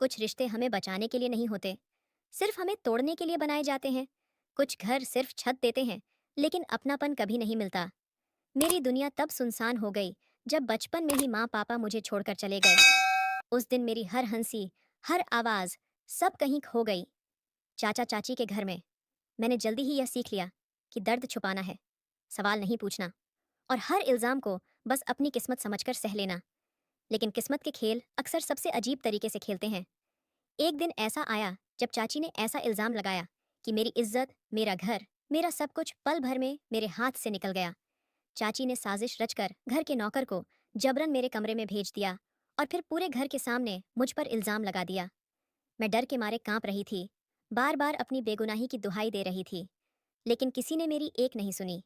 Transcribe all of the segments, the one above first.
कुछ रिश्ते हमें बचाने के लिए नहीं होते, सिर्फ हमें तोड़ने के लिए बनाए जाते हैं। कुछ घर सिर्फ छत देते हैं, लेकिन अपनापन कभी नहीं मिलता। मेरी दुनिया तब सुनसान हो गई जब बचपन में ही माँ पापा मुझे छोड़कर चले गए। उस दिन मेरी हर हंसी, हर आवाज, सब कहीं खो गई। चाचा चाची के घर में मैंने जल्दी ही यह सीख लिया कि दर्द छुपाना है, सवाल नहीं पूछना, और हर इल्जाम को बस अपनी किस्मत समझकर सह लेना। लेकिन किस्मत के खेल अक्सर सबसे अजीब तरीके से खेलते हैं। एक दिन ऐसा आया जब चाची ने ऐसा इल्जाम लगाया कि मेरी इज्जत, मेरा घर, मेरा सब कुछ पल भर में मेरे हाथ से निकल गया। चाची ने साजिश रचकर घर के नौकर को जबरन मेरे कमरे में भेज दिया और फिर पूरे घर के सामने मुझ पर इल्जाम लगा दिया। मैं डर के मारे कांप रही थी, बार बार अपनी बेगुनाही की दुहाई दे रही थी, लेकिन किसी ने मेरी एक नहीं सुनी।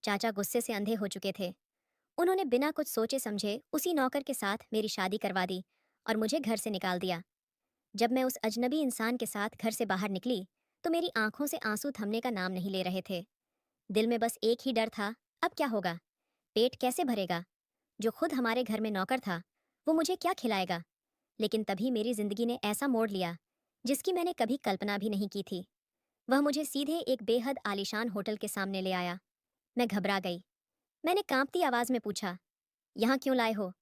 चाचा गुस्से से अंधे हो चुके थे। उन्होंने बिना कुछ सोचे समझे उसी नौकर के साथ मेरी शादी करवा दी और मुझे घर से निकाल दिया। जब मैं उस अजनबी इंसान के साथ घर से बाहर निकली, तो मेरी आंखों से आंसू थमने का नाम नहीं ले रहे थे। दिल में बस एक ही डर था, अब क्या होगा? पेट कैसे भरेगा? जो खुद हमारे घर में नौकर था, वो मुझे क्या खिलाएगा? लेकिन तभी मेरी जिंदगी ने ऐसा मोड़ लिया जिसकी मैंने कभी कल्पना भी नहीं की थी। वह मुझे सीधे एक बेहद आलीशान होटल के सामने ले आया। मैं घबरा गई। मैंने कांपती आवाज में पूछा, यहाँ क्यों लाए हो?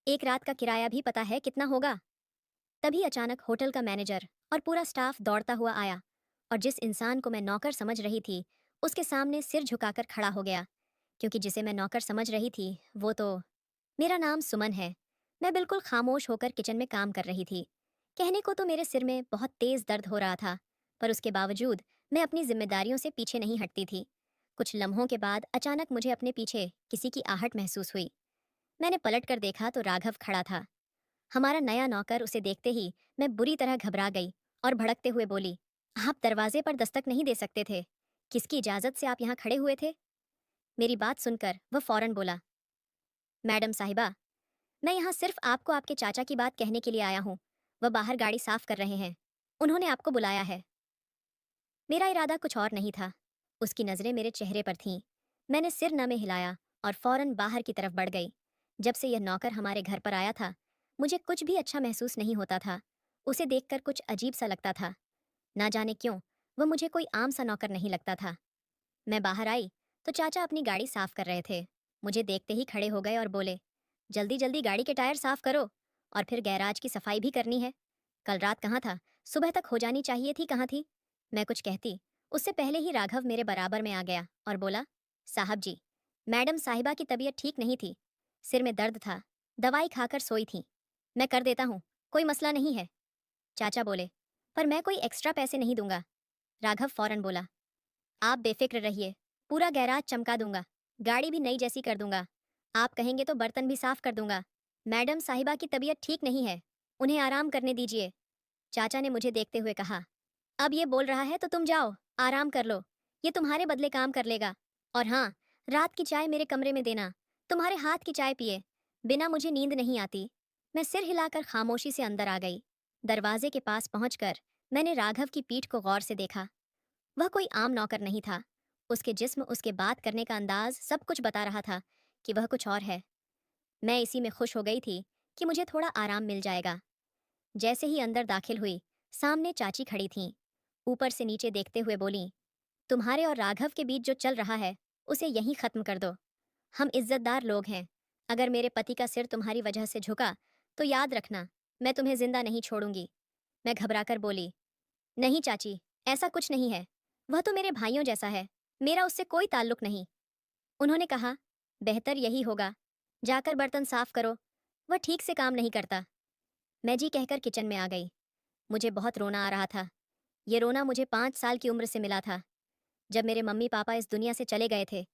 एक रात का किराया भी पता है कितना होगा? तभी अचानक होटल का मैनेजर और पूरा स्टाफ दौड़ता हुआ आया, और जिस इंसान को मैं नौकर समझ रही थी, उसके सामने सिर झुकाकर खड़ा हो गया। क्योंकि जिसे मैं नौकर समझ रही थी, वो तो मेरा नाम सुमन है। मैं बिल्कुल खामोश होकर किचन में काम कर रही थी। कहने को तो मेरे सिर में बहुत तेज दर्द हो रहा था, पर उसके बावजूद मैं अपनी जिम्मेदारियों से पीछे नहीं हटती थी। कुछ लम्हों के बाद अचानक मुझे अपने पीछे किसी की आहट महसूस हुई। मैंने पलट कर देखा तो राघव खड़ा था, हमारा नया नौकर। उसे देखते ही मैं बुरी तरह घबरा गई और भड़कते हुए बोली, आप दरवाजे पर दस्तक नहीं दे सकते थे? किसकी इजाजत से आप यहाँ खड़े हुए थे? मेरी बात सुनकर वह फौरन बोला, मैडम साहिबा, मैं यहाँ सिर्फ आपको आपके चाचा की बात कहने के लिए आया हूँ। वह बाहर गाड़ी साफ कर रहे हैं, उन्होंने आपको बुलाया है। मेरा इरादा कुछ और नहीं था। उसकी नज़रें मेरे चेहरे पर थीं। मैंने सिर न में हिलाया और फौरन बाहर की तरफ बढ़ गई। जब से यह नौकर हमारे घर पर आया था, मुझे कुछ भी अच्छा महसूस नहीं होता था। उसे देखकर कुछ अजीब सा लगता था। ना जाने क्यों, वह मुझे कोई आम सा नौकर नहीं लगता था। मैं बाहर आई तो चाचा अपनी गाड़ी साफ कर रहे थे। मुझे देखते ही खड़े हो गए और बोले, जल्दी जल्दी गाड़ी के टायर साफ करो, और फिर गैराज की सफाई भी करनी है। कल रात कहाँ था? सुबह तक हो जानी चाहिए थी, कहाँ थी? मैं कुछ कहती, उससे पहले ही राघव मेरे बराबर में आ गया और बोला, साहब जी, मैडम साहिबा की तबीयत ठीक नहीं थी, सिर में दर्द था, दवाई खाकर सोई थी। मैं कर देता हूँ, कोई मसला नहीं है। चाचा बोले, पर मैं कोई एक्स्ट्रा पैसे नहीं दूंगा। राघव फौरन बोला, आप बेफिक्र रहिए, पूरा गैराज चमका दूंगा, गाड़ी भी नई जैसी कर दूंगा। आप कहेंगे तो बर्तन भी साफ कर दूंगा। मैडम साहिबा की तबीयत ठीक नहीं है, उन्हें आराम करने दीजिए। चाचा ने मुझे देखते हुए कहा, अब ये बोल रहा है तो तुम जाओ, आराम कर लो, ये तुम्हारे बदले काम कर लेगा। और हाँ, रात की चाय मेरे कमरे में देना, तुम्हारे हाथ की चाय पिए, बिना मुझे नींद नहीं आती। मैं सिर हिलाकर खामोशी से अंदर आ गई। दरवाजे के पास पहुंचकर मैंने राघव की पीठ को गौर से देखा। वह कोई आम नौकर नहीं था। उसके जिस्म, उसके बात करने का अंदाज सब कुछ बता रहा था कि वह कुछ और है। मैं इसी में खुश हो गई थी कि मुझे थोड़ा आराम मिल जाएगा। जैसे ही अंदर दाखिल हुई, सामने चाची खड़ी थीं। ऊपर से नीचे देखते हुए बोलीं, तुम्हारे और राघव के बीच जो चल रहा है, उसे यहीं खत्म कर दो। हम इज्जतदार लोग हैं। अगर मेरे पति का सिर तुम्हारी वजह से झुका, तो याद रखना, मैं तुम्हें जिंदा नहीं छोड़ूंगी। मैं घबराकर बोली, नहीं चाची, ऐसा कुछ नहीं है। वह तो मेरे भाइयों जैसा है, मेरा उससे कोई ताल्लुक नहीं। उन्होंने कहा, बेहतर यही होगा, जाकर बर्तन साफ करो, वह ठीक से काम नहीं करता। मैं जी कहकर किचन में आ गई। मुझे बहुत रोना आ रहा था। ये रोना मुझे 5 साल की उम्र से मिला था, जब मेरे मम्मी पापा इस दुनिया से चले गए थे।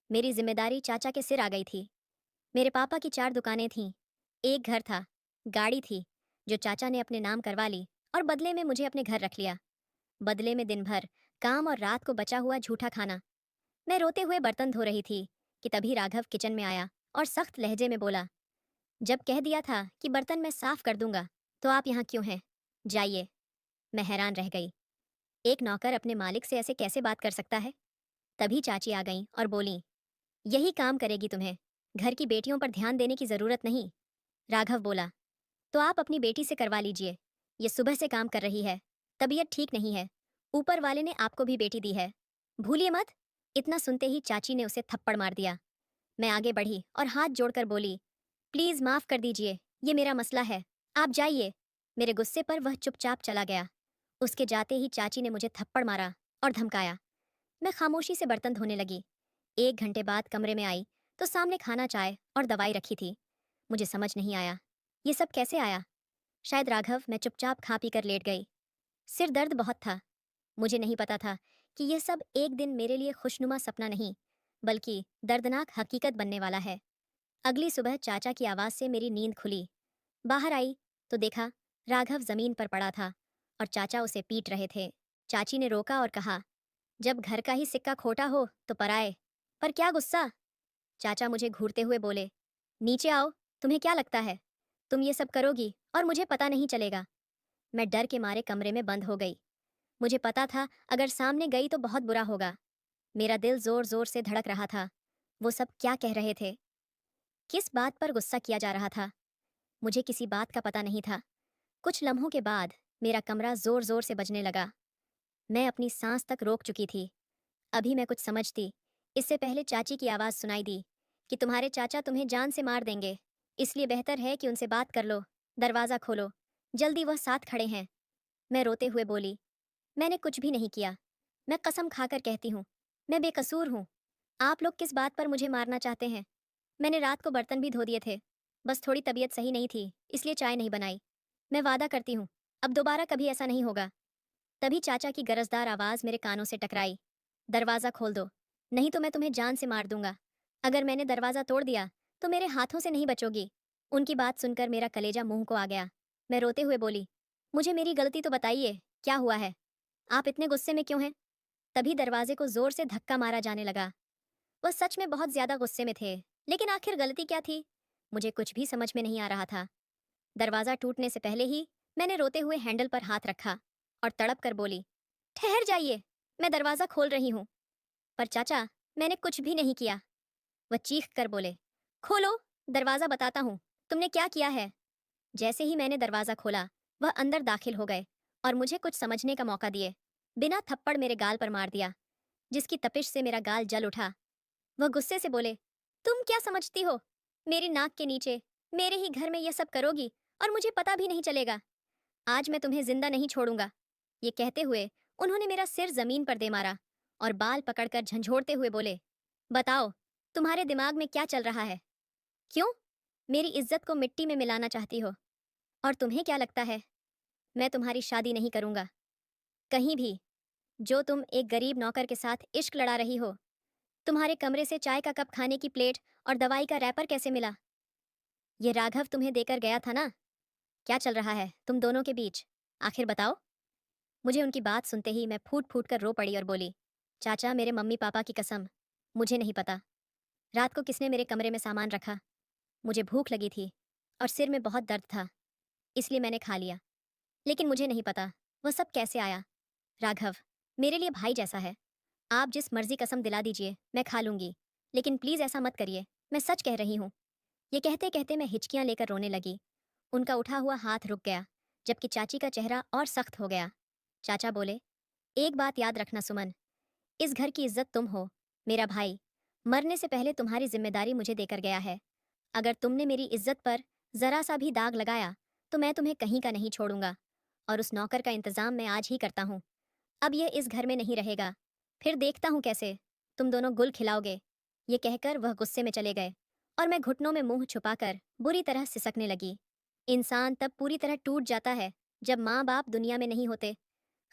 मेरी जिम्मेदारी चाचा के सिर आ गई थी। मेरे पापा की 4 दुकानें थीं, एक घर था, गाड़ी थी, जो चाचा ने अपने नाम करवा ली और बदले में मुझे अपने घर रख लिया। बदले में दिन भर काम और रात को बचा हुआ झूठा खाना। मैं रोते हुए बर्तन धो रही थी कि तभी राघव किचन में आया और सख्त लहजे में बोला, जब कह दिया था कि बर्तन मैं साफ कर दूंगा, तो आप यहाँ क्यों हैं? जाइए। मैं हैरान रह गई। एक नौकर अपने मालिक से ऐसे कैसे बात कर सकता है? तभी चाची आ गईं और बोलीं, यही काम करेगी तुम्हें, घर की बेटियों पर ध्यान देने की जरूरत नहीं। राघव बोला, तो आप अपनी बेटी से करवा लीजिए, ये सुबह से काम कर रही है, तबीयत ठीक नहीं है, ऊपर वाले ने आपको भी बेटी दी है, भूलिए मत। इतना सुनते ही चाची ने उसे थप्पड़ मार दिया। मैं आगे बढ़ी और हाथ जोड़कर बोली, प्लीज माफ कर दीजिए, ये मेरा मसला है, आप जाइए। मेरे गुस्से पर वह चुपचाप चला गया। उसके जाते ही चाची ने मुझे थप्पड़ मारा और धमकाया। मैं खामोशी से बर्तन धोने लगी। 1 घंटे बाद कमरे में आई तो सामने खाना, चाय और दवाई रखी थी। मुझे समझ नहीं आया ये सब कैसे आया। शायद राघव, मैं चुपचाप खा पी कर लेट गई। सिर दर्द बहुत था। मुझे नहीं पता था कि यह सब एक दिन मेरे लिए खुशनुमा सपना नहीं, बल्कि दर्दनाक हकीकत बनने वाला है। अगली सुबह चाचा की आवाज़ से मेरी नींद खुली। बाहर आई तो देखा राघव जमीन पर पड़ा था और चाचा उसे पीट रहे थे। चाची ने रोका और कहा, जब घर का ही सिक्का खोटा हो तो पराए पर क्या गुस्सा। चाचा मुझे घूरते हुए बोले, नीचे आओ, तुम्हें क्या लगता है तुम ये सब करोगी और मुझे पता नहीं चलेगा। मैं डर के मारे कमरे में बंद हो गई। मुझे पता था अगर सामने गई तो बहुत बुरा होगा। मेरा दिल जोर जोर से धड़क रहा था। वो सब क्या कह रहे थे, किस बात पर गुस्सा किया जा रहा था, मुझे किसी बात का पता नहीं था। कुछ लम्हों के बाद मेरा कमरा जोर जोर से बजने लगा। मैं अपनी सांस तक रोक चुकी थी। अभी मैं कुछ समझती, इससे पहले चाची की आवाज़ सुनाई दी कि तुम्हारे चाचा तुम्हें जान से मार देंगे, इसलिए बेहतर है कि उनसे बात कर लो, दरवाज़ा खोलो, जल्दी, वह साथ खड़े हैं। मैं रोते हुए बोली, मैंने कुछ भी नहीं किया। मैं कसम खाकर कहती हूँ, मैं बेकसूर हूँ। आप लोग किस बात पर मुझे मारना चाहते हैं? मैंने रात को बर्तन भी धो दिए थे, बस थोड़ी तबीयत सही नहीं थी, इसलिए चाय नहीं बनाई। मैं वादा करती हूँ, अब दोबारा कभी ऐसा नहीं होगा। तभी चाचा की गरजदार आवाज़ मेरे कानों से टकराई, दरवाज़ा खोल दो, नहीं तो मैं तुम्हें जान से मार दूंगा। अगर मैंने दरवाज़ा तोड़ दिया तो मेरे हाथों से नहीं बचोगी। उनकी बात सुनकर मेरा कलेजा मुंह को आ गया। मैं रोते हुए बोली, मुझे मेरी गलती तो बताइए, क्या हुआ है? आप इतने गुस्से में क्यों हैं? तभी दरवाजे को जोर से धक्का मारा जाने लगा। वह सच में बहुत ज्यादा गुस्से में थे, लेकिन आखिर गलती क्या थी, मुझे कुछ भी समझ में नहीं आ रहा था। दरवाजा टूटने से पहले ही मैंने रोते हुए हैंडल पर हाथ रखा और तड़प कर बोली, ठहर जाइए, मैं दरवाजा खोल रही हूँ। पर चाचा, मैंने कुछ भी नहीं किया। वह चीख कर बोले, खोलो, दरवाजा बताता हूँ तुमने क्या किया है। जैसे ही मैंने दरवाजा खोला, वह अंदर दाखिल हो गए और मुझे कुछ समझने का मौका दिए बिना थप्पड़ मेरे गाल पर मार दिया, जिसकी तपिश से मेरा गाल जल उठा। वह गुस्से से बोले, तुम क्या समझती हो, मेरी नाक के नीचे मेरे ही घर में यह सब करोगी और मुझे पता भी नहीं चलेगा। आज मैं तुम्हें जिंदा नहीं छोड़ूंगा। ये कहते हुए उन्होंने मेरा सिर जमीन पर दे मारा और बाल पकड़कर झंझोड़ते हुए बोले, बताओ, तुम्हारे दिमाग में क्या चल रहा है? क्यों मेरी इज्जत को मिट्टी में मिलाना चाहती हो? और तुम्हें क्या लगता है मैं तुम्हारी शादी नहीं करूंगा कहीं भी? जो तुम एक गरीब नौकर के साथ इश्क लड़ा रही हो, तुम्हारे कमरे से चाय का कप, खाने की प्लेट और दवाई का रैपर कैसे मिला? ये राघव तुम्हें देकर गया था ना? क्या चल रहा है तुम दोनों के बीच, आखिर बताओ। मुझे उनकी बात सुनते ही मैं फूट फूट कर रो पड़ी और बोली, चाचा, मेरे मम्मी पापा की कसम, मुझे नहीं पता रात को किसने मेरे कमरे में सामान रखा। मुझे भूख लगी थी और सिर में बहुत दर्द था, इसलिए मैंने खा लिया। लेकिन मुझे नहीं पता वह सब कैसे आया। राघव मेरे लिए भाई जैसा है। आप जिस मर्जी कसम दिला दीजिए, मैं खा लूंगी, लेकिन प्लीज़ ऐसा मत करिए, मैं सच कह रही हूँ। ये कहते कहते मैं हिचकियाँ लेकर रोने लगी। उनका उठा हुआ हाथ रुक गया, जबकि चाची का चेहरा और सख्त हो गया। चाचा बोले, एक बात याद रखना सुमन, इस घर की इज्जत तुम हो, मेरा भाई मरने से पहले तुम्हारी जिम्मेदारी मुझे देकर गया है। अगर तुमने मेरी इज्जत पर जरा सा भी दाग लगाया तो मैं तुम्हें कहीं का नहीं छोड़ूंगा, और उस नौकर का इंतजाम मैं आज ही करता हूँ। अब यह इस घर में नहीं रहेगा, फिर देखता हूँ कैसे तुम दोनों गुल खिलाओगे। ये कहकर वह गुस्से में चले गए और मैं घुटनों में मुंह छुपाकर बुरी तरह सिसकने लगी। इंसान तब पूरी तरह टूट जाता है जब माँ बाप दुनिया में नहीं होते,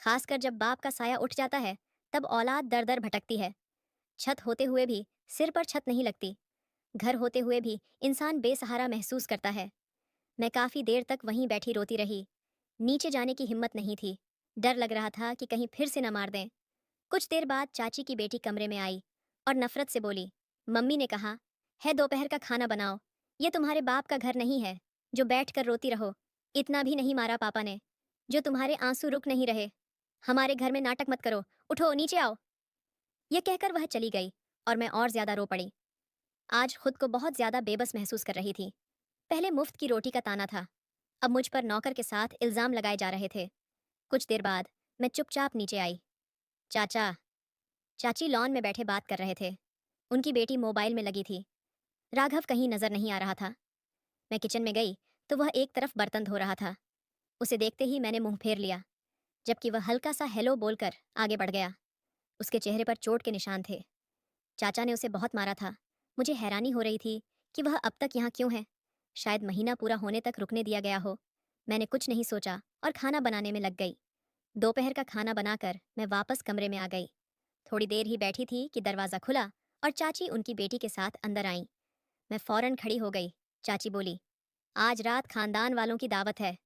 खासकर जब बाप का साया उठ जाता है, तब औलाद दर दर भटकती है। छत होते हुए भी सिर पर छत नहीं लगती, घर होते हुए भी इंसान बेसहारा महसूस करता है। मैं काफी देर तक वहीं बैठी रोती रही। नीचे जाने की हिम्मत नहीं थी, डर लग रहा था कि कहीं फिर से न मार दें। कुछ देर बाद चाची की बेटी कमरे में आई और नफरत से बोली, मम्मी ने कहा है दोपहर का खाना बनाओ, ये तुम्हारे बाप का घर नहीं है जो बैठ कर रोती रहो। इतना भी नहीं मारा पापा ने जो तुम्हारे आंसू रुक नहीं रहे। हमारे घर में नाटक मत करो, उठो नीचे आओ। यह कहकर वह चली गई और मैं और ज्यादा रो पड़ी। आज खुद को बहुत ज्यादा बेबस महसूस कर रही थी। पहले मुफ्त की रोटी का ताना था, अब मुझ पर नौकर के साथ इल्ज़ाम लगाए जा रहे थे। कुछ देर बाद मैं चुपचाप नीचे आई। चाचा, चाची लॉन में बैठे बात कर रहे थे। उनकी बेटी मोबाइल में लगी थी। राघव कहीं नज़र नहीं आ रहा था। मैं किचन में गई तो वह एक तरफ बर्तन धो रहा था। उसे देखते ही मैंने मुंह फेर लिया, जबकि वह हल्का सा हेलो बोलकर आगे बढ़ गया। उसके चेहरे पर चोट के निशान थे। चाचा ने उसे बहुत मारा था। मुझे हैरानी हो रही थी कि वह अब तक यहाँ क्यों है। शायद महीना पूरा होने तक रुकने दिया गया हो। मैंने कुछ नहीं सोचा और खाना बनाने में लग गई। दोपहर का खाना बनाकर मैं वापस कमरे में आ गई। थोड़ी देर ही बैठी थी कि दरवाज़ा खुला और चाची उनकी बेटी के साथ अंदर आईं। मैं फौरन खड़ी हो गई। चाची बोली, आज रात खानदान वालों की दावत है,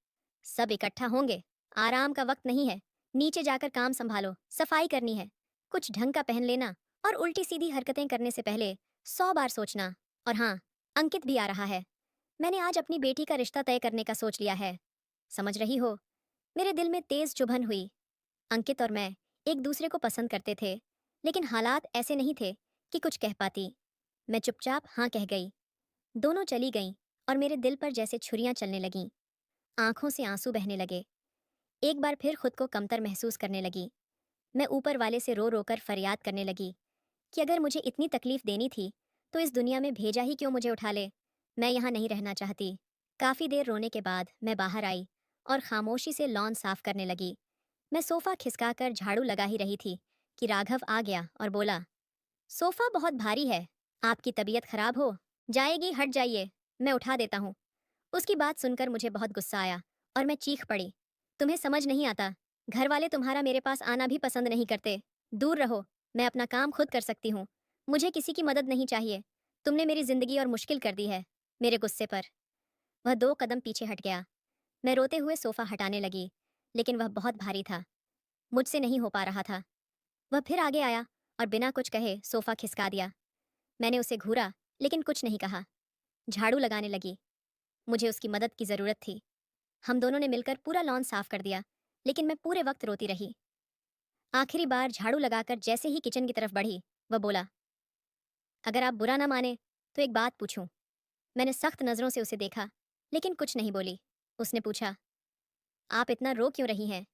सब इकट्ठा होंगे। आराम का वक्त नहीं है। नीचे जाकर काम संभालो, सफाई करनी है। कुछ ढंग का पहन लेना और उल्टी सीधी हरकतें करने से पहले 100 बार सोचना। और हाँ, अंकित भी आ रहा है। मैंने आज अपनी बेटी का रिश्ता तय करने का सोच लिया है। समझ रही हो? मेरे दिल में तेज चुभन हुई। अंकित और मैं एक दूसरे को पसंद करते थे, लेकिन हालात ऐसे नहीं थे कि कुछ कह पाती। मैं चुपचाप हाँ कह गई। दोनों चली गईं और मेरे दिल पर जैसे छुरियां चलने लगीं। आंखों से आंसू बहने लगे। एक बार फिर खुद को कमतर महसूस करने लगी। मैं ऊपर वाले से रो रोकर फरियाद करने लगी कि अगर मुझे इतनी तकलीफ देनी थी तो इस दुनिया में भेजा ही क्यों मुझे उठा ले। मैं यहाँ नहीं रहना चाहती। काफ़ी देर रोने के बाद मैं बाहर आई और खामोशी से लॉन साफ करने लगी। मैं सोफा खिसकाकर झाड़ू लगा ही रही थी कि राघव आ गया और बोला, सोफा बहुत भारी है, आपकी तबीयत खराब हो जाएगी, हट जाइए, मैं उठा देता हूँ। उसकी बात सुनकर मुझे बहुत गुस्सा आया और मैं चीख पड़ी, तुम्हें समझ नहीं आता, घर वाले तुम्हारा मेरे पास आना भी पसंद नहीं करते। दूर रहो, मैं अपना काम खुद कर सकती हूँ। मुझे किसी की मदद नहीं चाहिए। तुमने मेरी जिंदगी और मुश्किल कर दी है। मेरे गुस्से पर वह 2 कदम पीछे हट गया। मैं रोते हुए सोफा हटाने लगी, लेकिन वह बहुत भारी था। मुझसे नहीं हो पा रहा था। वह फिर आगे आया और बिना कुछ कहे सोफा खिसका दिया। मैंने उसे घूरा, लेकिन कुछ नहीं कहा। झाड़ू लगाने लगी। मुझे उसकी मदद की जरूरत थी। हम दोनों ने मिलकर पूरा लॉन साफ कर दिया, लेकिन मैं पूरे वक्त रोती रही। आखिरी बार झाड़ू लगाकर जैसे ही किचन की तरफ बढ़ी, वह बोला, अगर आप बुरा ना माने तो एक बात पूछूं। मैंने सख्त नजरों से उसे देखा, लेकिन कुछ नहीं बोली। उसने पूछा, आप इतना रो क्यों रही हैं?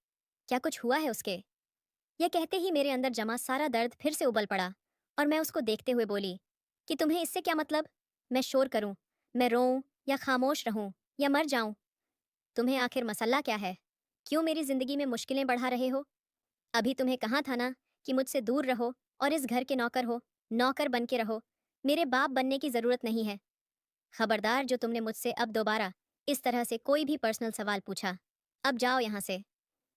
क्या कुछ हुआ है उसके? यह कहते ही मेरे अंदर जमा सारा दर्द फिर से उबल पड़ा और मैं उसको देखते हुए बोली कि तुम्हें इससे क्या मतलब? मैं शोर करूं, मैं रोऊं या खामोश रहूं या मर जाऊं? तुम्हें आखिर मसला क्या है? क्यों मेरी जिंदगी में मुश्किलें बढ़ा रहे हो? अभी तुम्हें कहा था ना कि मुझसे दूर रहो और इस घर के नौकर हो, नौकर बन के रहो। मेरे बाप बनने की जरूरत नहीं है। खबरदार जो तुमने मुझसे अब दोबारा इस तरह से कोई भी पर्सनल सवाल पूछा। अब जाओ यहाँ से।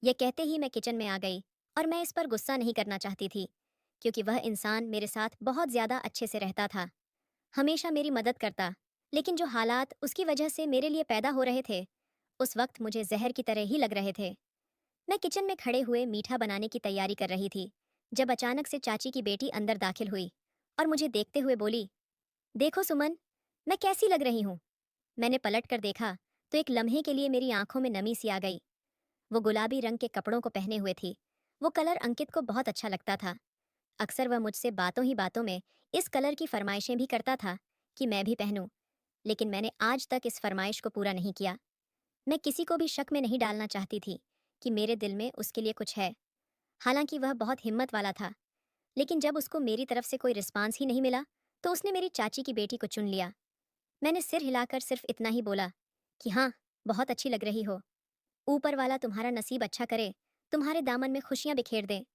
यह कहते ही मैं किचन में आ गई और मैं इस पर गुस्सा नहीं करना चाहती थी, क्योंकि वह इंसान मेरे साथ बहुत ज़्यादा अच्छे से रहता था, हमेशा मेरी मदद करता। लेकिन जो हालात उसकी वजह से मेरे लिए पैदा हो रहे थे, उस वक्त मुझे जहर की तरह ही लग रहे थे। मैं किचन में खड़े हुए मीठा बनाने की तैयारी कर रही थी, जब अचानक से चाची की बेटी अंदर दाखिल हुई और मुझे देखते हुए बोली, देखो सुमन, मैं कैसी लग रही हूँ? मैंने पलट कर देखा तो एक लम्हे के लिए मेरी आंखों में नमी सी आ गई। वो गुलाबी रंग के कपड़ों को पहने हुए थी। वो कलर अंकित को बहुत अच्छा लगता था। अक्सर वह मुझसे बातों ही बातों में इस कलर की फरमाइशें भी करता था कि मैं भी पहनूं, लेकिन मैंने आज तक इस फरमाइश को पूरा नहीं किया। मैं किसी को भी शक में नहीं डालना चाहती थी कि मेरे दिल में उसके लिए कुछ है। हालांकि वह बहुत हिम्मत वाला था, लेकिन जब उसको मेरी तरफ से कोई रिस्पांस ही नहीं मिला तो उसने मेरी चाची की बेटी को चुन लिया। मैंने सिर हिलाकर सिर्फ इतना ही बोला कि हाँ, बहुत अच्छी लग रही हो। ऊपर वाला तुम्हारा नसीब अच्छा करे, तुम्हारे दामन में खुशियां बिखेर दे।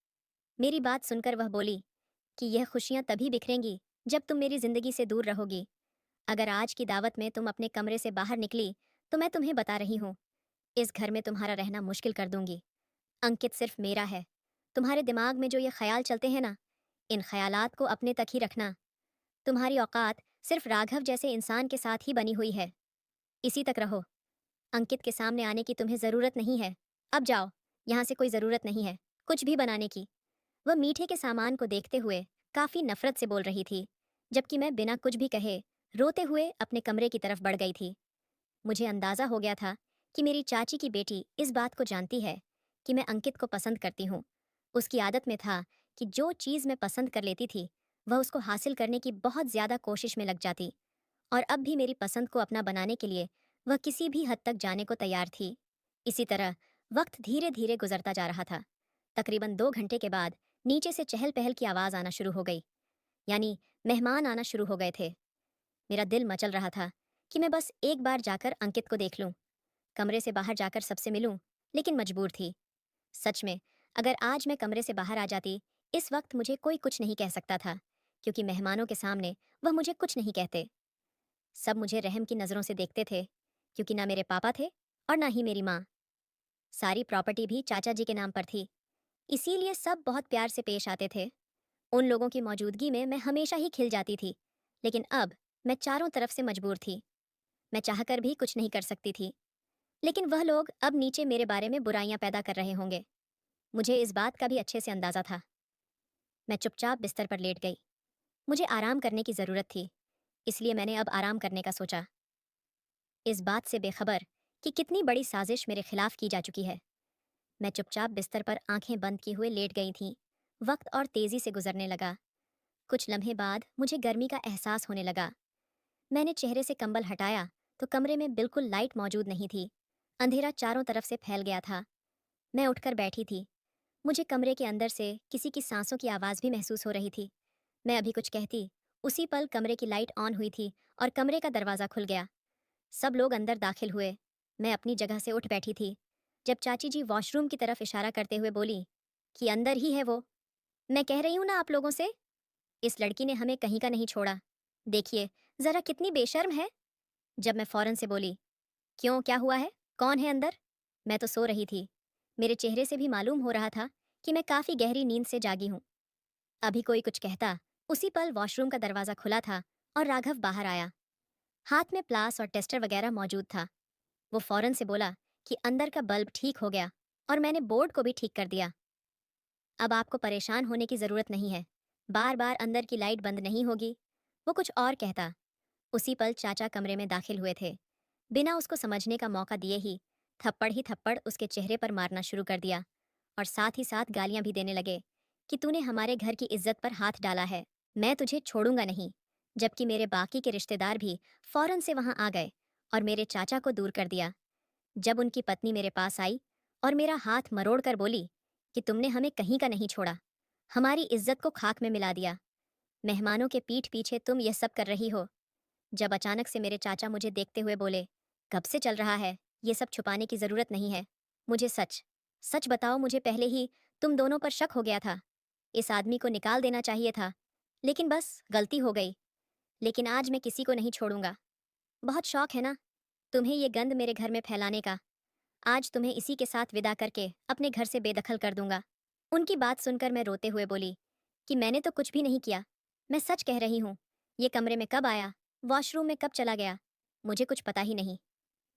मेरी बात सुनकर वह बोली कि यह खुशियां तभी बिखरेंगी जब तुम मेरी जिंदगी से दूर रहोगी। अगर आज की दावत में तुम अपने कमरे से बाहर निकली तो मैं तुम्हें बता रही हूँ, इस घर में तुम्हारा रहना मुश्किल कर दूंगी। अंकित सिर्फ मेरा है। तुम्हारे दिमाग में जो ये ख्याल चलते हैं ना, इन ख्यालात को अपने तक ही रखना। तुम्हारी औकात सिर्फ राघव जैसे इंसान के साथ ही बनी हुई है। इसी तक रहो। अंकित के सामने आने की तुम्हें जरूरत नहीं है। अब जाओ, यहाँ से कोई जरूरत नहीं है कुछ भी बनाने की। वह मीठे के सामान को देखते हुए काफी नफरत से बोल रही थी, जबकि मैं बिना कुछ भी कहे रोते हुए अपने कमरे की तरफ बढ़ गई थी। मुझे अंदाजा हो गया था कि मेरी चाची की बेटी इस बात को जानती है कि मैं अंकित को पसंद करती हूँ। उसकी आदत में था कि जो चीज़ मैं पसंद कर लेती थी वह उसको हासिल करने की बहुत ज़्यादा कोशिश में लग जाती, और अब भी मेरी पसंद को अपना बनाने के लिए वह किसी भी हद तक जाने को तैयार थी। इसी तरह वक्त धीरे धीरे गुजरता जा रहा था। तकरीबन 2 घंटे के बाद नीचे से चहल पहल की आवाज़ आना शुरू हो गई, यानी मेहमान आना शुरू हो गए थे। मेरा दिल मचल रहा था कि मैं बस एक बार जाकर अंकित को देख लूं, कमरे से बाहर जाकर सबसे मिलूं, लेकिन मजबूर थी। सच में, अगर आज मैं कमरे से बाहर आ जाती, इस वक्त मुझे कोई कुछ नहीं कह सकता था, क्योंकि मेहमानों के सामने वह मुझे कुछ नहीं कहते। सब मुझे रहम की नज़रों से देखते थे, क्योंकि ना मेरे पापा थे और ना ही मेरी माँ। सारी प्रॉपर्टी भी चाचा जी के नाम पर थी, इसीलिए सब बहुत प्यार से पेश आते थे। उन लोगों की मौजूदगी में मैं हमेशा ही खिल जाती थी, लेकिन अब मैं चारों तरफ से मजबूर थी। मैं चाहकर भी कुछ नहीं कर सकती थी। लेकिन वह लोग अब नीचे मेरे बारे में बुराइयां पैदा कर रहे होंगे, मुझे इस बात का भी अच्छे से अंदाजा था। मैं चुपचाप बिस्तर पर लेट गई। मुझे आराम करने की ज़रूरत थी, इसलिए मैंने अब आराम करने का सोचा, इस बात से बेखबर कि कितनी बड़ी साजिश मेरे खिलाफ की जा चुकी है। मैं चुपचाप बिस्तर पर आंखें बंद किए हुए लेट गई थी। वक्त और तेज़ी से गुजरने लगा। कुछ लम्हे बाद मुझे गर्मी का एहसास होने लगा। मैंने चेहरे से कंबल हटाया तो कमरे में बिल्कुल लाइट मौजूद नहीं थी। अंधेरा चारों तरफ से फैल गया था। मैं उठकर बैठी थी। मुझे कमरे के अंदर से किसी की सांसों की आवाज़ भी महसूस हो रही थी। मैं अभी कुछ कहती, उसी पल कमरे की लाइट ऑन हुई थी और कमरे का दरवाज़ा खुल गया। सब लोग अंदर दाखिल हुए। मैं अपनी जगह से उठ बैठी थी जब चाची जी वॉशरूम की तरफ इशारा करते हुए बोली कि अंदर ही है वो। मैं कह रही हूं ना आप लोगों से, इस लड़की ने हमें कहीं का नहीं छोड़ा। देखिए, जरा कितनी बेशर्म है। जब मैं फौरन से बोली, क्यों, क्या हुआ है, कौन है अंदर? मैं तो सो रही थी। मेरे चेहरे से भी मालूम हो रहा था कि मैं काफ़ी गहरी नींद से जागी हूँ। अभी कोई कुछ कहता, उसी पल वॉशरूम का दरवाज़ा खुला था और राघव बाहर आया। हाथ में प्लास और टेस्टर वगैरह मौजूद था। वो फौरन से बोला कि अंदर का बल्ब ठीक हो गया और मैंने बोर्ड को भी ठीक कर दिया। अब आपको परेशान होने की ज़रूरत नहीं है। बार बार अंदर की लाइट बंद नहीं होगी। वो कुछ और कहता, उसी पल चाचा कमरे में दाखिल हुए थे। बिना उसको समझने का मौका दिए ही थप्पड़ उसके चेहरे पर मारना शुरू कर दिया और साथ ही साथ गालियां भी देने लगे कि तूने हमारे घर की इज्जत पर हाथ डाला है, मैं तुझे छोड़ूंगा नहीं। जबकि मेरे बाकी के रिश्तेदार भी फौरन से वहां आ गए और मेरे चाचा को दूर कर दिया। जब उनकी पत्नी मेरे पास आई और मेरा हाथ मरोड़ कर बोली कि तुमने हमें कहीं का नहीं छोड़ा, हमारी इज्जत को खाक में मिला दिया, मेहमानों के पीठ पीछे तुम यह सब कर रही हो। जब अचानक से मेरे चाचा मुझे देखते हुए बोले, कब से चल रहा है, ये सब छुपाने की ज़रूरत नहीं है। मुझे सच सच बताओ, मुझे पहले ही तुम दोनों पर शक हो गया था। इस आदमी को निकाल देना चाहिए था, लेकिन बस गलती हो गई। लेकिन आज मैं किसी को नहीं छोड़ूंगा। बहुत शौक है ना तुम्हें ये गंद मेरे घर में फैलाने का। आज तुम्हें इसी के साथ विदा करके अपने घर से बेदखल कर दूंगा। उनकी बात सुनकर मैं रोते हुए बोली कि मैंने तो कुछ भी नहीं किया। मैं सच कह रही हूँ। ये कमरे में कब आया, वॉशरूम में कब चला गया, मुझे कुछ पता ही नहीं।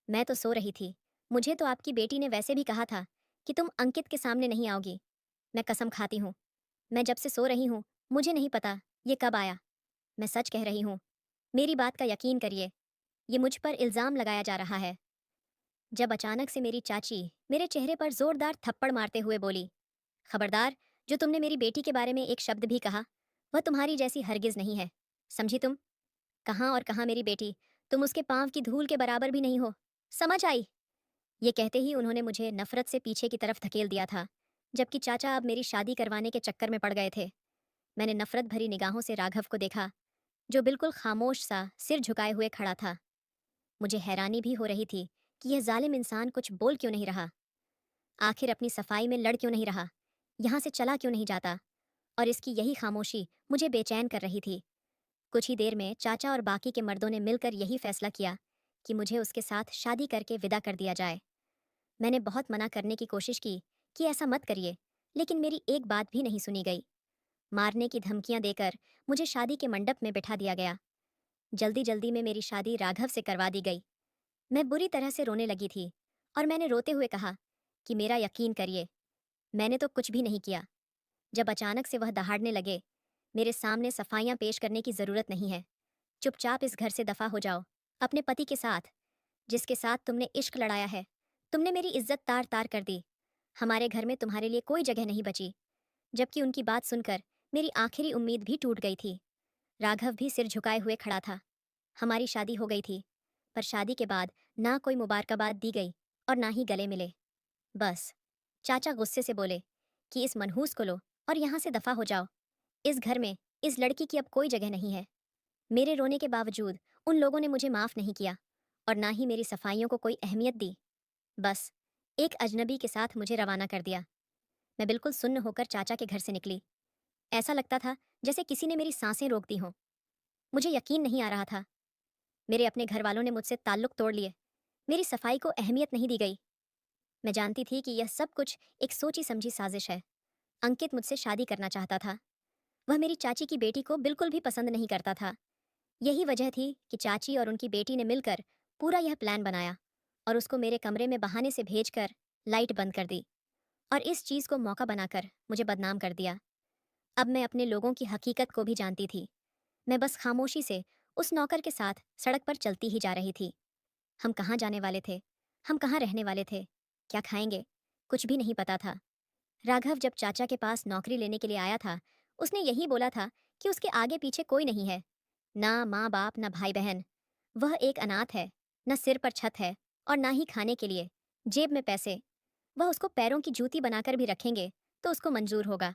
मैं तो सो रही थी। मुझे तो आपकी बेटी ने वैसे भी कहा था कि तुम अंकित के सामने नहीं आओगी। मैं कसम खाती हूँ, मैं जब से सो रही हूँ, मुझे नहीं पता ये कब आया। मैं सच कह रही हूँ, मेरी बात का यकीन करिए। ये मुझ पर इल्ज़ाम लगाया जा रहा है। जब अचानक से मेरी चाची मेरे चेहरे पर जोरदार थप्पड़ मारते हुए बोली, खबरदार, जो तुमने मेरी बेटी के बारे में एक शब्द भी कहा, वह तुम्हारी जैसी हरगिज नहीं है। समझी तुम? कहाँ और कहाँ मेरी बेटी, तुम उसके पाँव की धूल के बराबर भी नहीं हो। समझ आई? ये कहते ही उन्होंने मुझे नफरत से पीछे की तरफ धकेल दिया था, जबकि चाचा अब मेरी शादी करवाने के चक्कर में पड़ गए थे। मैंने नफरत भरी निगाहों से राघव को देखा, जो बिल्कुल खामोश सा सिर झुकाए हुए खड़ा था। मुझे हैरानी भी हो रही थी कि यह जालिम इंसान कुछ बोल क्यों नहीं रहा, आखिर अपनी सफाई में लड़ क्यों नहीं रहा, यहाँ से चला क्यों नहीं जाता। और इसकी यही खामोशी मुझे बेचैन कर रही थी। कुछ ही देर में चाचा और बाकी के मर्दों ने मिलकर यही फैसला किया कि मुझे उसके साथ शादी करके विदा कर दिया जाए। मैंने बहुत मना करने की कोशिश की कि ऐसा मत करिए, लेकिन मेरी एक बात भी नहीं सुनी गई। मारने की धमकियां देकर मुझे शादी के मंडप में बिठा दिया गया। जल्दी जल्दी में मेरी शादी राघव से करवा दी गई। मैं बुरी तरह से रोने लगी थी और मैंने रोते हुए कहा कि मेरा यकीन करिए, मैंने तो कुछ भी नहीं किया। जब अचानक से वह दहाड़ने लगे, मेरे सामने सफाइयां पेश करने की ज़रूरत नहीं है। चुपचाप इस घर से दफा हो जाओ, अपने पति के साथ, जिसके साथ तुमने इश्क लड़ाया है। तुमने मेरी इज्जत तार तार कर दी। हमारे घर में तुम्हारे लिए कोई जगह नहीं बची। जबकि उनकी बात सुनकर मेरी आखिरी उम्मीद भी टूट गई थी। राघव भी सिर झुकाए हुए खड़ा था। हमारी शादी हो गई थी, पर शादी के बाद ना कोई मुबारकबाद दी गई और ना ही गले मिले। बस चाचा गुस्से से बोले कि इस मनहूस को लो और यहाँ से दफा हो जाओ। इस घर में इस लड़की की अब कोई जगह नहीं है। मेरे रोने के बावजूद उन लोगों ने मुझे माफ नहीं किया और ना ही मेरी सफाइयों को कोई अहमियत दी। बस एक अजनबी के साथ मुझे रवाना कर दिया। मैं बिल्कुल सुन्न होकर चाचा के घर से निकली। ऐसा लगता था जैसे किसी ने मेरी सांसें रोक दी हों। मुझे यकीन नहीं आ रहा था। मेरे अपने घर वालों ने मुझसे ताल्लुक तोड़ लिए। मेरी सफाई को अहमियत नहीं दी गई। मैं जानती थी कि यह सब कुछ एक सोची समझी साजिश है। अंकित मुझसे शादी करना चाहता था। वह मेरी चाची की बेटी को बिल्कुल भी पसंद नहीं करता था। यही वजह थी कि चाची और उनकी बेटी ने मिलकर पूरा यह प्लान बनाया और उसको मेरे कमरे में बहाने से भेजकर लाइट बंद कर दी और इस चीज़ को मौका बनाकर मुझे बदनाम कर दिया। अब मैं अपने लोगों की हकीकत को भी जानती थी। मैं बस खामोशी से उस नौकर के साथ सड़क पर चलती ही जा रही थी। हम कहाँ जाने वाले थे? हम कहाँ रहने वाले थे? क्या खाएंगे? कुछ भी नहीं पता था। राघव जब चाचा के पास नौकरी लेने के लिए आया था, उसने यही बोला था कि उसके आगे पीछे कोई नहीं है। ना माँ बाप, ना भाई बहन। वह एक अनाथ है। न सिर पर छत है और ना ही खाने के लिए, जेब में पैसे। वह उसको पैरों की जूती बनाकर भी रखेंगे तो उसको मंजूर होगा।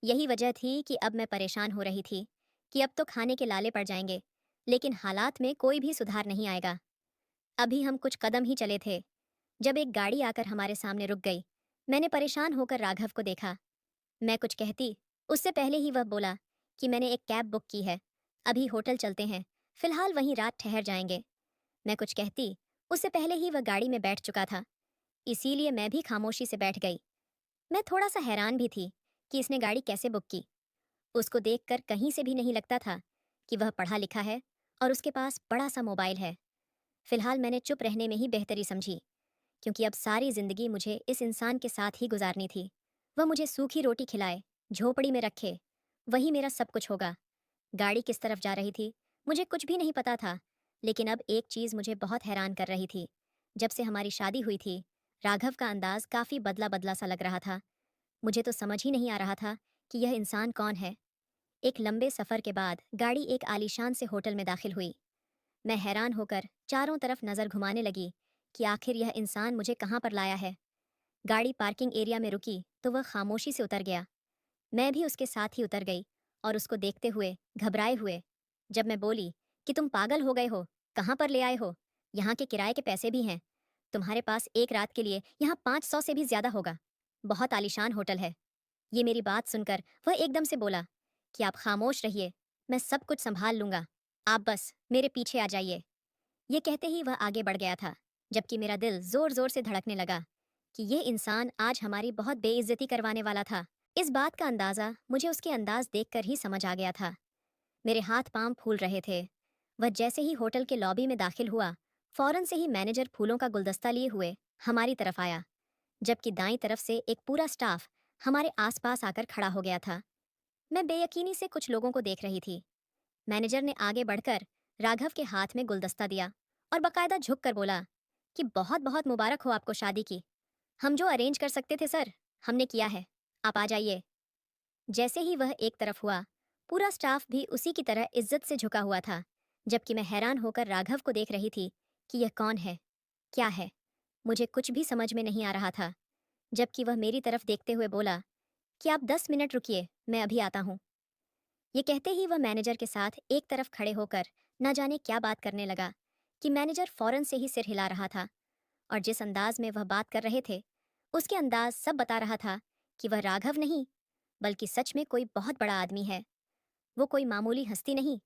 यही वजह थी कि अब मैं परेशान हो रही थी कि अब तो खाने के लाले पड़ जाएंगे, लेकिन हालात में कोई भी सुधार नहीं आएगा। अभी हम कुछ कदम ही चले थे जब एक गाड़ी आकर हमारे सामने रुक गई। मैंने परेशान होकर राघव को देखा। मैं कुछ कहती उससे पहले ही वह बोला कि मैंने एक कैब बुक की है, अभी होटल चलते हैं, फिलहाल वहीं रात ठहर जाएंगे। मैं कुछ कहती उससे पहले ही वह गाड़ी में बैठ चुका था, इसीलिए मैं भी खामोशी से बैठ गई। मैं थोड़ा सा हैरान भी थी कि इसने गाड़ी कैसे बुक की। उसको देखकर कहीं से भी नहीं लगता था कि वह पढ़ा लिखा है और उसके पास बड़ा सा मोबाइल है। फिलहाल मैंने चुप रहने में ही बेहतरी समझी, क्योंकि अब सारी जिंदगी मुझे इस इंसान के साथ ही गुजारनी थी। वह मुझे सूखी रोटी खिलाए, झोपड़ी में रखे, वही मेरा सब कुछ होगा। गाड़ी किस तरफ जा रही थी मुझे कुछ भी नहीं पता था, लेकिन अब एक चीज़ मुझे बहुत हैरान कर रही थी। जब से हमारी शादी हुई थी, राघव का अंदाज काफ़ी बदला बदला सा लग रहा था। मुझे तो समझ ही नहीं आ रहा था कि यह इंसान कौन है। एक लंबे सफ़र के बाद गाड़ी एक आलीशान से होटल में दाखिल हुई। मैं हैरान होकर चारों तरफ नज़र घुमाने लगी कि आखिर यह इंसान मुझे कहाँ पर लाया है। गाड़ी पार्किंग एरिया में रुकी तो वह खामोशी से उतर गया। मैं भी उसके साथ ही उतर गई और उसको देखते हुए घबराए हुए जब मैं बोली कि तुम पागल हो गए हो, कहाँ पर ले आए हो? यहाँ के किराए के पैसे भी हैं। तुम्हारे पास एक रात के लिए यहाँ 500 से भी ज्यादा होगा। बहुत आलीशान होटल है। ये मेरी बात सुनकर वह एकदम से बोला कि आप खामोश रहिए, मैं सब कुछ संभाल लूंगा, आप बस मेरे पीछे आ जाइए। ये कहते ही वह आगे बढ़ गया था, जबकि मेरा दिल जोर जोर से धड़कने लगा कि ये इंसान आज हमारी बहुत बेइज्जती करवाने वाला था। इस बात का अंदाजा मुझे उसके अंदाज देखकर ही समझ आ गया था। मेरे हाथ पांव फूल रहे थे। वह जैसे ही होटल के लॉबी में दाखिल हुआ, फौरन से ही मैनेजर फूलों का गुलदस्ता लिए हुए हमारी तरफ आया, जबकि दाईं तरफ से एक पूरा स्टाफ हमारे आसपास आकर खड़ा हो गया था। मैं बेयकीनी से कुछ लोगों को देख रही थी। मैनेजर ने आगे बढ़कर राघव के हाथ में गुलदस्ता दिया और बकायदा झुक कर बोला कि बहुत बहुत मुबारक हो आपको शादी की। हम जो अरेंज कर सकते थे सर, हमने किया है, आप आ जाइए। जैसे ही वह एक तरफ हुआ, पूरा स्टाफ भी उसी की तरह इज्जत से झुका हुआ था, जबकि मैं हैरान होकर राघव को देख रही थी कि यह कौन है, क्या है। मुझे कुछ भी समझ में नहीं आ रहा था, जबकि वह मेरी तरफ देखते हुए बोला कि आप 10 मिनट रुकिए, मैं अभी आता हूँ। ये कहते ही वह मैनेजर के साथ एक तरफ खड़े होकर न जाने क्या बात करने लगा कि मैनेजर फौरन से ही सिर हिला रहा था और जिस अंदाज में वह बात कर रहे थे, उसके अंदाज सब बता रहा था कि वह राघव नहीं, बल्कि सच में कोई बहुत बड़ा आदमी है। वो कोई मामूली हस्ती नहीं।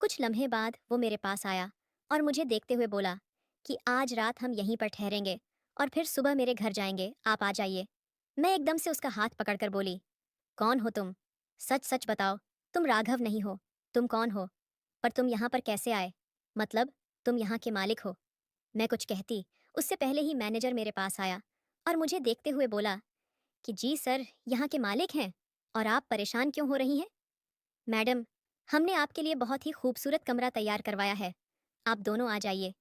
कुछ लम्हे बाद वो मेरे पास आया और मुझे देखते हुए बोला कि आज रात हम यहीं पर ठहरेंगे और फिर सुबह मेरे घर जाएंगे, आप आ जाइए। मैं एकदम से उसका हाथ पकड़कर बोली, कौन हो तुम? सच सच बताओ, तुम राघव नहीं हो। तुम कौन हो? और तुम यहाँ पर कैसे आए? मतलब तुम यहाँ के मालिक हो? मैं कुछ कहती उससे पहले ही मैनेजर मेरे पास आया और मुझे देखते हुए बोला कि जी सर, यहाँ के मालिक हैं। और आप परेशान क्यों हो रही हैं? मैडम, हमने आपके लिए बहुत ही खूबसूरत कमरा तैयार करवाया है, आप दोनों आ जाइए।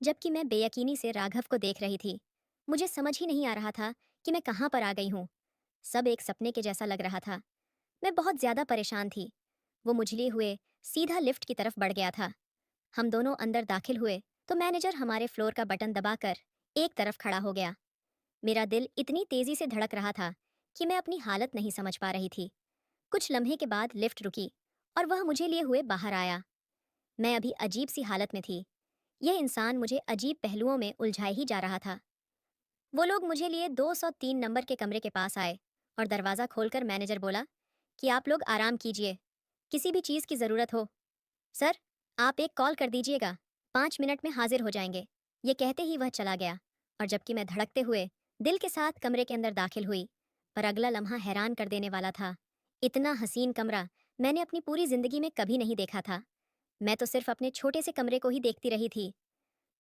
जबकि मैं बेयकीनी से राघव को देख रही थी। मुझे समझ ही नहीं आ रहा था कि मैं कहाँ पर आ गई हूँ। सब एक सपने के जैसा लग रहा था। मैं बहुत ज्यादा परेशान थी। वो मुझे लिए हुए सीधा लिफ्ट की तरफ बढ़ गया था। हम दोनों अंदर दाखिल हुए तो मैनेजर हमारे फ्लोर का बटन दबाकर एक तरफ खड़ा हो गया। मेरा दिल इतनी तेजी से धड़क रहा था कि मैं अपनी हालत नहीं समझ पा रही थी। कुछ लम्हे के बाद लिफ्ट रुकी और वह मुझे लिए हुए बाहर आया। मैं अभी अजीब सी हालत में थी। यह इंसान मुझे अजीब पहलुओं में उलझाए ही जा रहा था। वो लोग मुझे लिए 203 नंबर के कमरे के पास आए और दरवाज़ा खोलकर मैनेजर बोला कि आप लोग आराम कीजिए, किसी भी चीज़ की ज़रूरत हो सर, आप एक कॉल कर दीजिएगा, 5 मिनट में हाजिर हो जाएंगे। ये कहते ही वह चला गया और जबकि मैं धड़कते हुए दिल के साथ कमरे के अंदर दाखिल हुई, पर अगला लम्हा हैरान कर देने वाला था। इतना हसीन कमरा मैंने अपनी पूरी जिंदगी में कभी नहीं देखा था। मैं तो सिर्फ अपने छोटे से कमरे को ही देखती रही थी।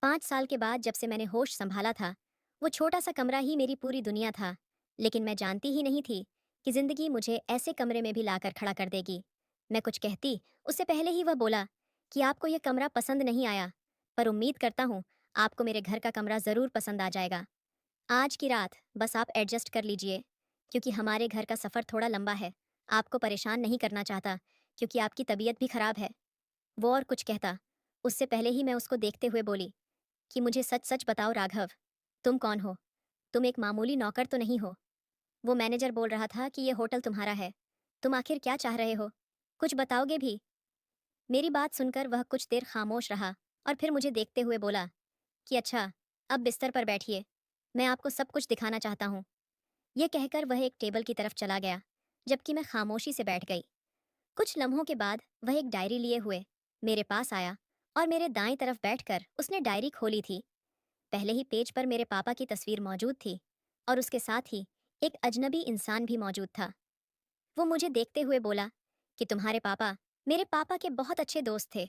5 साल के बाद जब से मैंने होश संभाला था, वो छोटा सा कमरा ही मेरी पूरी दुनिया था। लेकिन मैं जानती ही नहीं थी कि जिंदगी मुझे ऐसे कमरे में भी लाकर खड़ा कर देगी। मैं कुछ कहती उससे पहले ही वह बोला कि आपको यह कमरा पसंद नहीं आया, पर उम्मीद करता हूँ आपको मेरे घर का कमरा ज़रूर पसंद आ जाएगा। आज की रात बस आप एडजस्ट कर लीजिए, क्योंकि हमारे घर का सफ़र थोड़ा लंबा है। आपको परेशान नहीं करना चाहता, क्योंकि आपकी तबीयत भी खराब है। वो और कुछ कहता उससे पहले ही मैं उसको देखते हुए बोली कि मुझे सच सच बताओ राघव, तुम कौन हो? तुम एक मामूली नौकर तो नहीं हो। वो मैनेजर बोल रहा था कि ये होटल तुम्हारा है। तुम आखिर क्या चाह रहे हो? कुछ बताओगे भी? मेरी बात सुनकर वह कुछ देर खामोश रहा और फिर मुझे देखते हुए बोला कि अच्छा, अब बिस्तर पर बैठिए, मैं आपको सब कुछ दिखाना चाहता हूँ। यह कहकर वह एक टेबल की तरफ चला गया, जबकि मैं खामोशी से बैठ गई। कुछ लम्हों के बाद वह एक डायरी लिए हुए मेरे पास आया और मेरे दाएं तरफ बैठकर उसने डायरी खोली थी। पहले ही पेज पर मेरे पापा की तस्वीर मौजूद थी और उसके साथ ही एक अजनबी इंसान भी मौजूद था। वो मुझे देखते हुए बोला कि तुम्हारे पापा मेरे पापा के बहुत अच्छे दोस्त थे।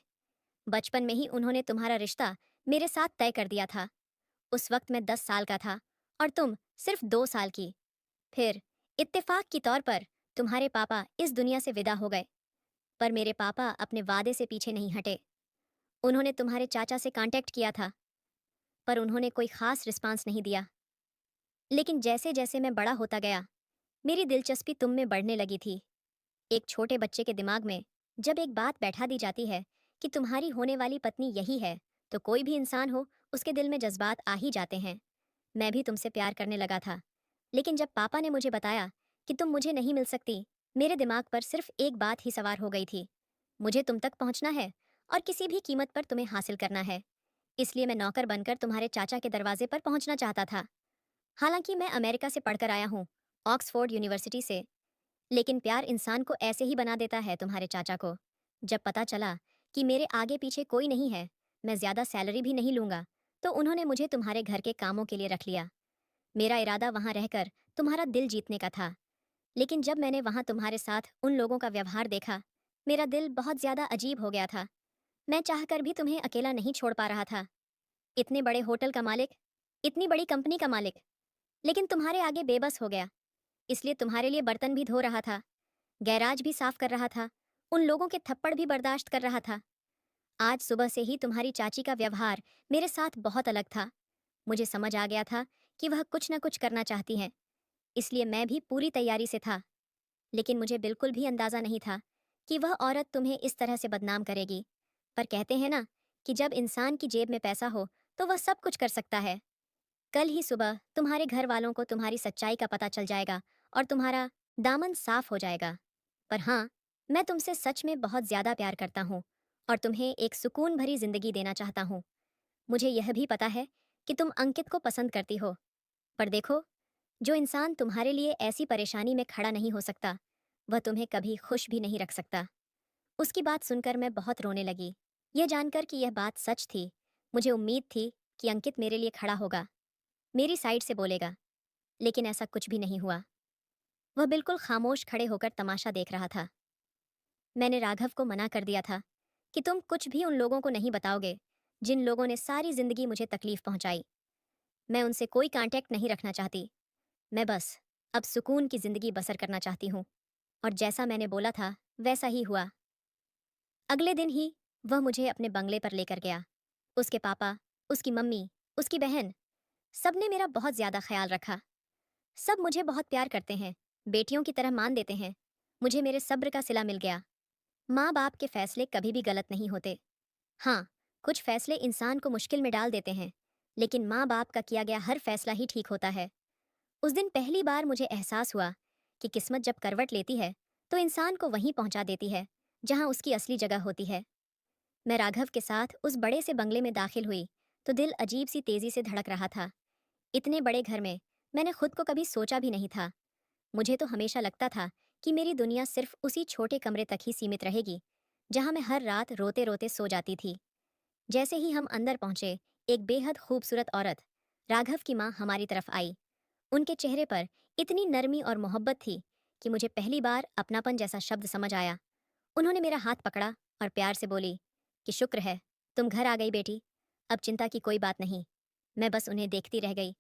बचपन में ही उन्होंने तुम्हारा रिश्ता मेरे साथ तय कर दिया था। उस वक्त मैं 10 साल का था और तुम सिर्फ 2 साल की। फिर इत्तेफाक के तौर पर तुम्हारे पापा इस दुनिया से विदा हो गए, पर मेरे पापा अपने वादे से पीछे नहीं हटे। उन्होंने तुम्हारे चाचा से कांटेक्ट किया था, पर उन्होंने कोई खास रिस्पांस नहीं दिया। लेकिन जैसे जैसे मैं बड़ा होता गया, मेरी दिलचस्पी तुम में बढ़ने लगी थी। एक छोटे बच्चे के दिमाग में जब एक बात बैठा दी जाती है कि तुम्हारी होने वाली पत्नी यही है, तो कोई भी इंसान हो, उसके दिल में जज्बात आ ही जाते हैं। मैं भी तुमसे प्यार करने लगा था। लेकिन जब पापा ने मुझे बताया कि तुम मुझे नहीं मिल सकती, मेरे दिमाग पर सिर्फ एक बात ही सवार हो गई थी। मुझे तुम तक पहुंचना है और किसी भी कीमत पर तुम्हें हासिल करना है। इसलिए मैं नौकर बनकर तुम्हारे चाचा के दरवाजे पर पहुंचना चाहता था। हालांकि मैं अमेरिका से पढ़कर आया हूँ, ऑक्सफोर्ड यूनिवर्सिटी से। लेकिन प्यार इंसान को ऐसे ही बना देता है तुम्हारे चाचा को। जब पता चला कि मेरे आगे पीछे कोई नहीं है, मैं ज़्यादा सैलरी भी नहीं लूंगा, तो उन्होंने मुझे तुम्हारे घर के कामों के लिए रख लिया। मेरा इरादा वहां रहकर तुम्हारा दिल जीतने का था। लेकिन जब मैंने वहां तुम्हारे साथ उन लोगों का व्यवहार देखा, मेरा दिल बहुत ज़्यादा अजीब हो गया था। मैं चाहकर भी तुम्हें अकेला नहीं छोड़ पा रहा था। इतने बड़े होटल का मालिक, इतनी बड़ी कंपनी का मालिक, लेकिन तुम्हारे आगे बेबस हो गया। इसलिए तुम्हारे लिए बर्तन भी धो रहा था, गैराज भी साफ कर रहा था, उन लोगों के थप्पड़ भी बर्दाश्त कर रहा था। आज सुबह से ही तुम्हारी चाची का व्यवहार मेरे साथ बहुत अलग था। मुझे समझ आ गया था कि वह कुछ न कुछ करना चाहती हैं, इसलिए मैं भी पूरी तैयारी से था। लेकिन मुझे बिल्कुल भी अंदाजा नहीं था कि वह औरत तुम्हें इस तरह से बदनाम करेगी। पर कहते हैं ना कि जब इंसान की जेब में पैसा हो तो वह सब कुछ कर सकता है। कल ही सुबह तुम्हारे घर वालों को तुम्हारी सच्चाई का पता चल जाएगा और तुम्हारा दामन साफ हो जाएगा। पर हाँ, मैं तुमसे सच में बहुत ज्यादा प्यार करता हूँ और तुम्हें एक सुकून भरी जिंदगी देना चाहता हूँ। मुझे यह भी पता है कि तुम अंकित को पसंद करती हो, पर देखो, जो इंसान तुम्हारे लिए ऐसी परेशानी में खड़ा नहीं हो सकता, वह तुम्हें कभी खुश भी नहीं रख सकता। उसकी बात सुनकर मैं बहुत रोने लगी। यह जानकर कि यह बात सच थी, मुझे उम्मीद थी कि अंकित मेरे लिए खड़ा होगा, मेरी साइड से बोलेगा। लेकिन ऐसा कुछ भी नहीं हुआ। वह बिल्कुल खामोश खड़े होकर तमाशा देख रहा था। मैंने राघव को मना कर दिया था कि तुम कुछ भी उन लोगों को नहीं बताओगे जिन लोगों ने सारी जिंदगी मुझे तकलीफ पहुंचाई। मैं उनसे कोई कांटेक्ट नहीं रखना चाहती। मैं बस अब सुकून की जिंदगी बसर करना चाहती हूँ। और जैसा मैंने बोला था, वैसा ही हुआ। अगले दिन ही वह मुझे अपने बंगले पर लेकर गया। उसके पापा, उसकी मम्मी, उसकी बहन, सबने मेरा बहुत ज्यादा ख्याल रखा। सब मुझे बहुत प्यार करते हैं, बेटियों की तरह मान देते हैं। मुझे मेरे सब्र का सिला मिल गया। माँ बाप के फैसले कभी भी गलत नहीं होते। हाँ, कुछ फैसले इंसान को मुश्किल में डाल देते हैं, लेकिन माँ बाप का किया गया हर फैसला ही ठीक होता है। उस दिन पहली बार मुझे एहसास हुआ कि किस्मत जब करवट लेती है तो इंसान को वहीं पहुंचा देती है जहां उसकी असली जगह होती है। मैं राघव के साथ उस बड़े से बंगले में दाखिल हुई तो दिल अजीब सी तेजी से धड़क रहा था। इतने बड़े घर में मैंने खुद को कभी सोचा भी नहीं था। मुझे तो हमेशा लगता था कि मेरी दुनिया सिर्फ उसी छोटे कमरे तक ही सीमित रहेगी जहां मैं हर रात रोते रोते सो जाती थी। जैसे ही हम अंदर पहुंचे, एक बेहद खूबसूरत औरत, राघव की माँ, हमारी तरफ आई। उनके चेहरे पर इतनी नरमी और मोहब्बत थी कि मुझे पहली बार अपनापन जैसा शब्द समझ आया। उन्होंने मेरा हाथ पकड़ा और प्यार से बोली कि शुक्र है तुम घर आ गई बेटी, अब चिंता की कोई बात नहीं। मैं बस उन्हें देखती रह गई।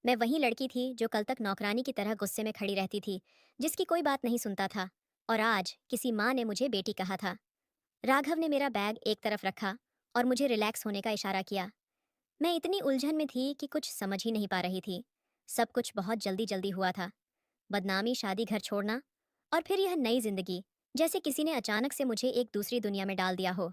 मैं वही लड़की थी जो कल तक नौकरानी की तरह गुस्से में खड़ी रहती थी, जिसकी कोई बात नहीं सुनता था, और आज किसी माँ ने मुझे बेटी कहा था। राघव ने मेरा बैग एक तरफ रखा और मुझे रिलैक्स होने का इशारा किया। मैं इतनी उलझन में थी कि कुछ समझ ही नहीं पा रही थी। सब कुछ बहुत जल्दी जल्दी हुआ था। बदनामी, शादी, घर छोड़ना, और फिर यह नई जिंदगी, जैसे किसी ने अचानक से मुझे एक दूसरी दुनिया में डाल दिया हो।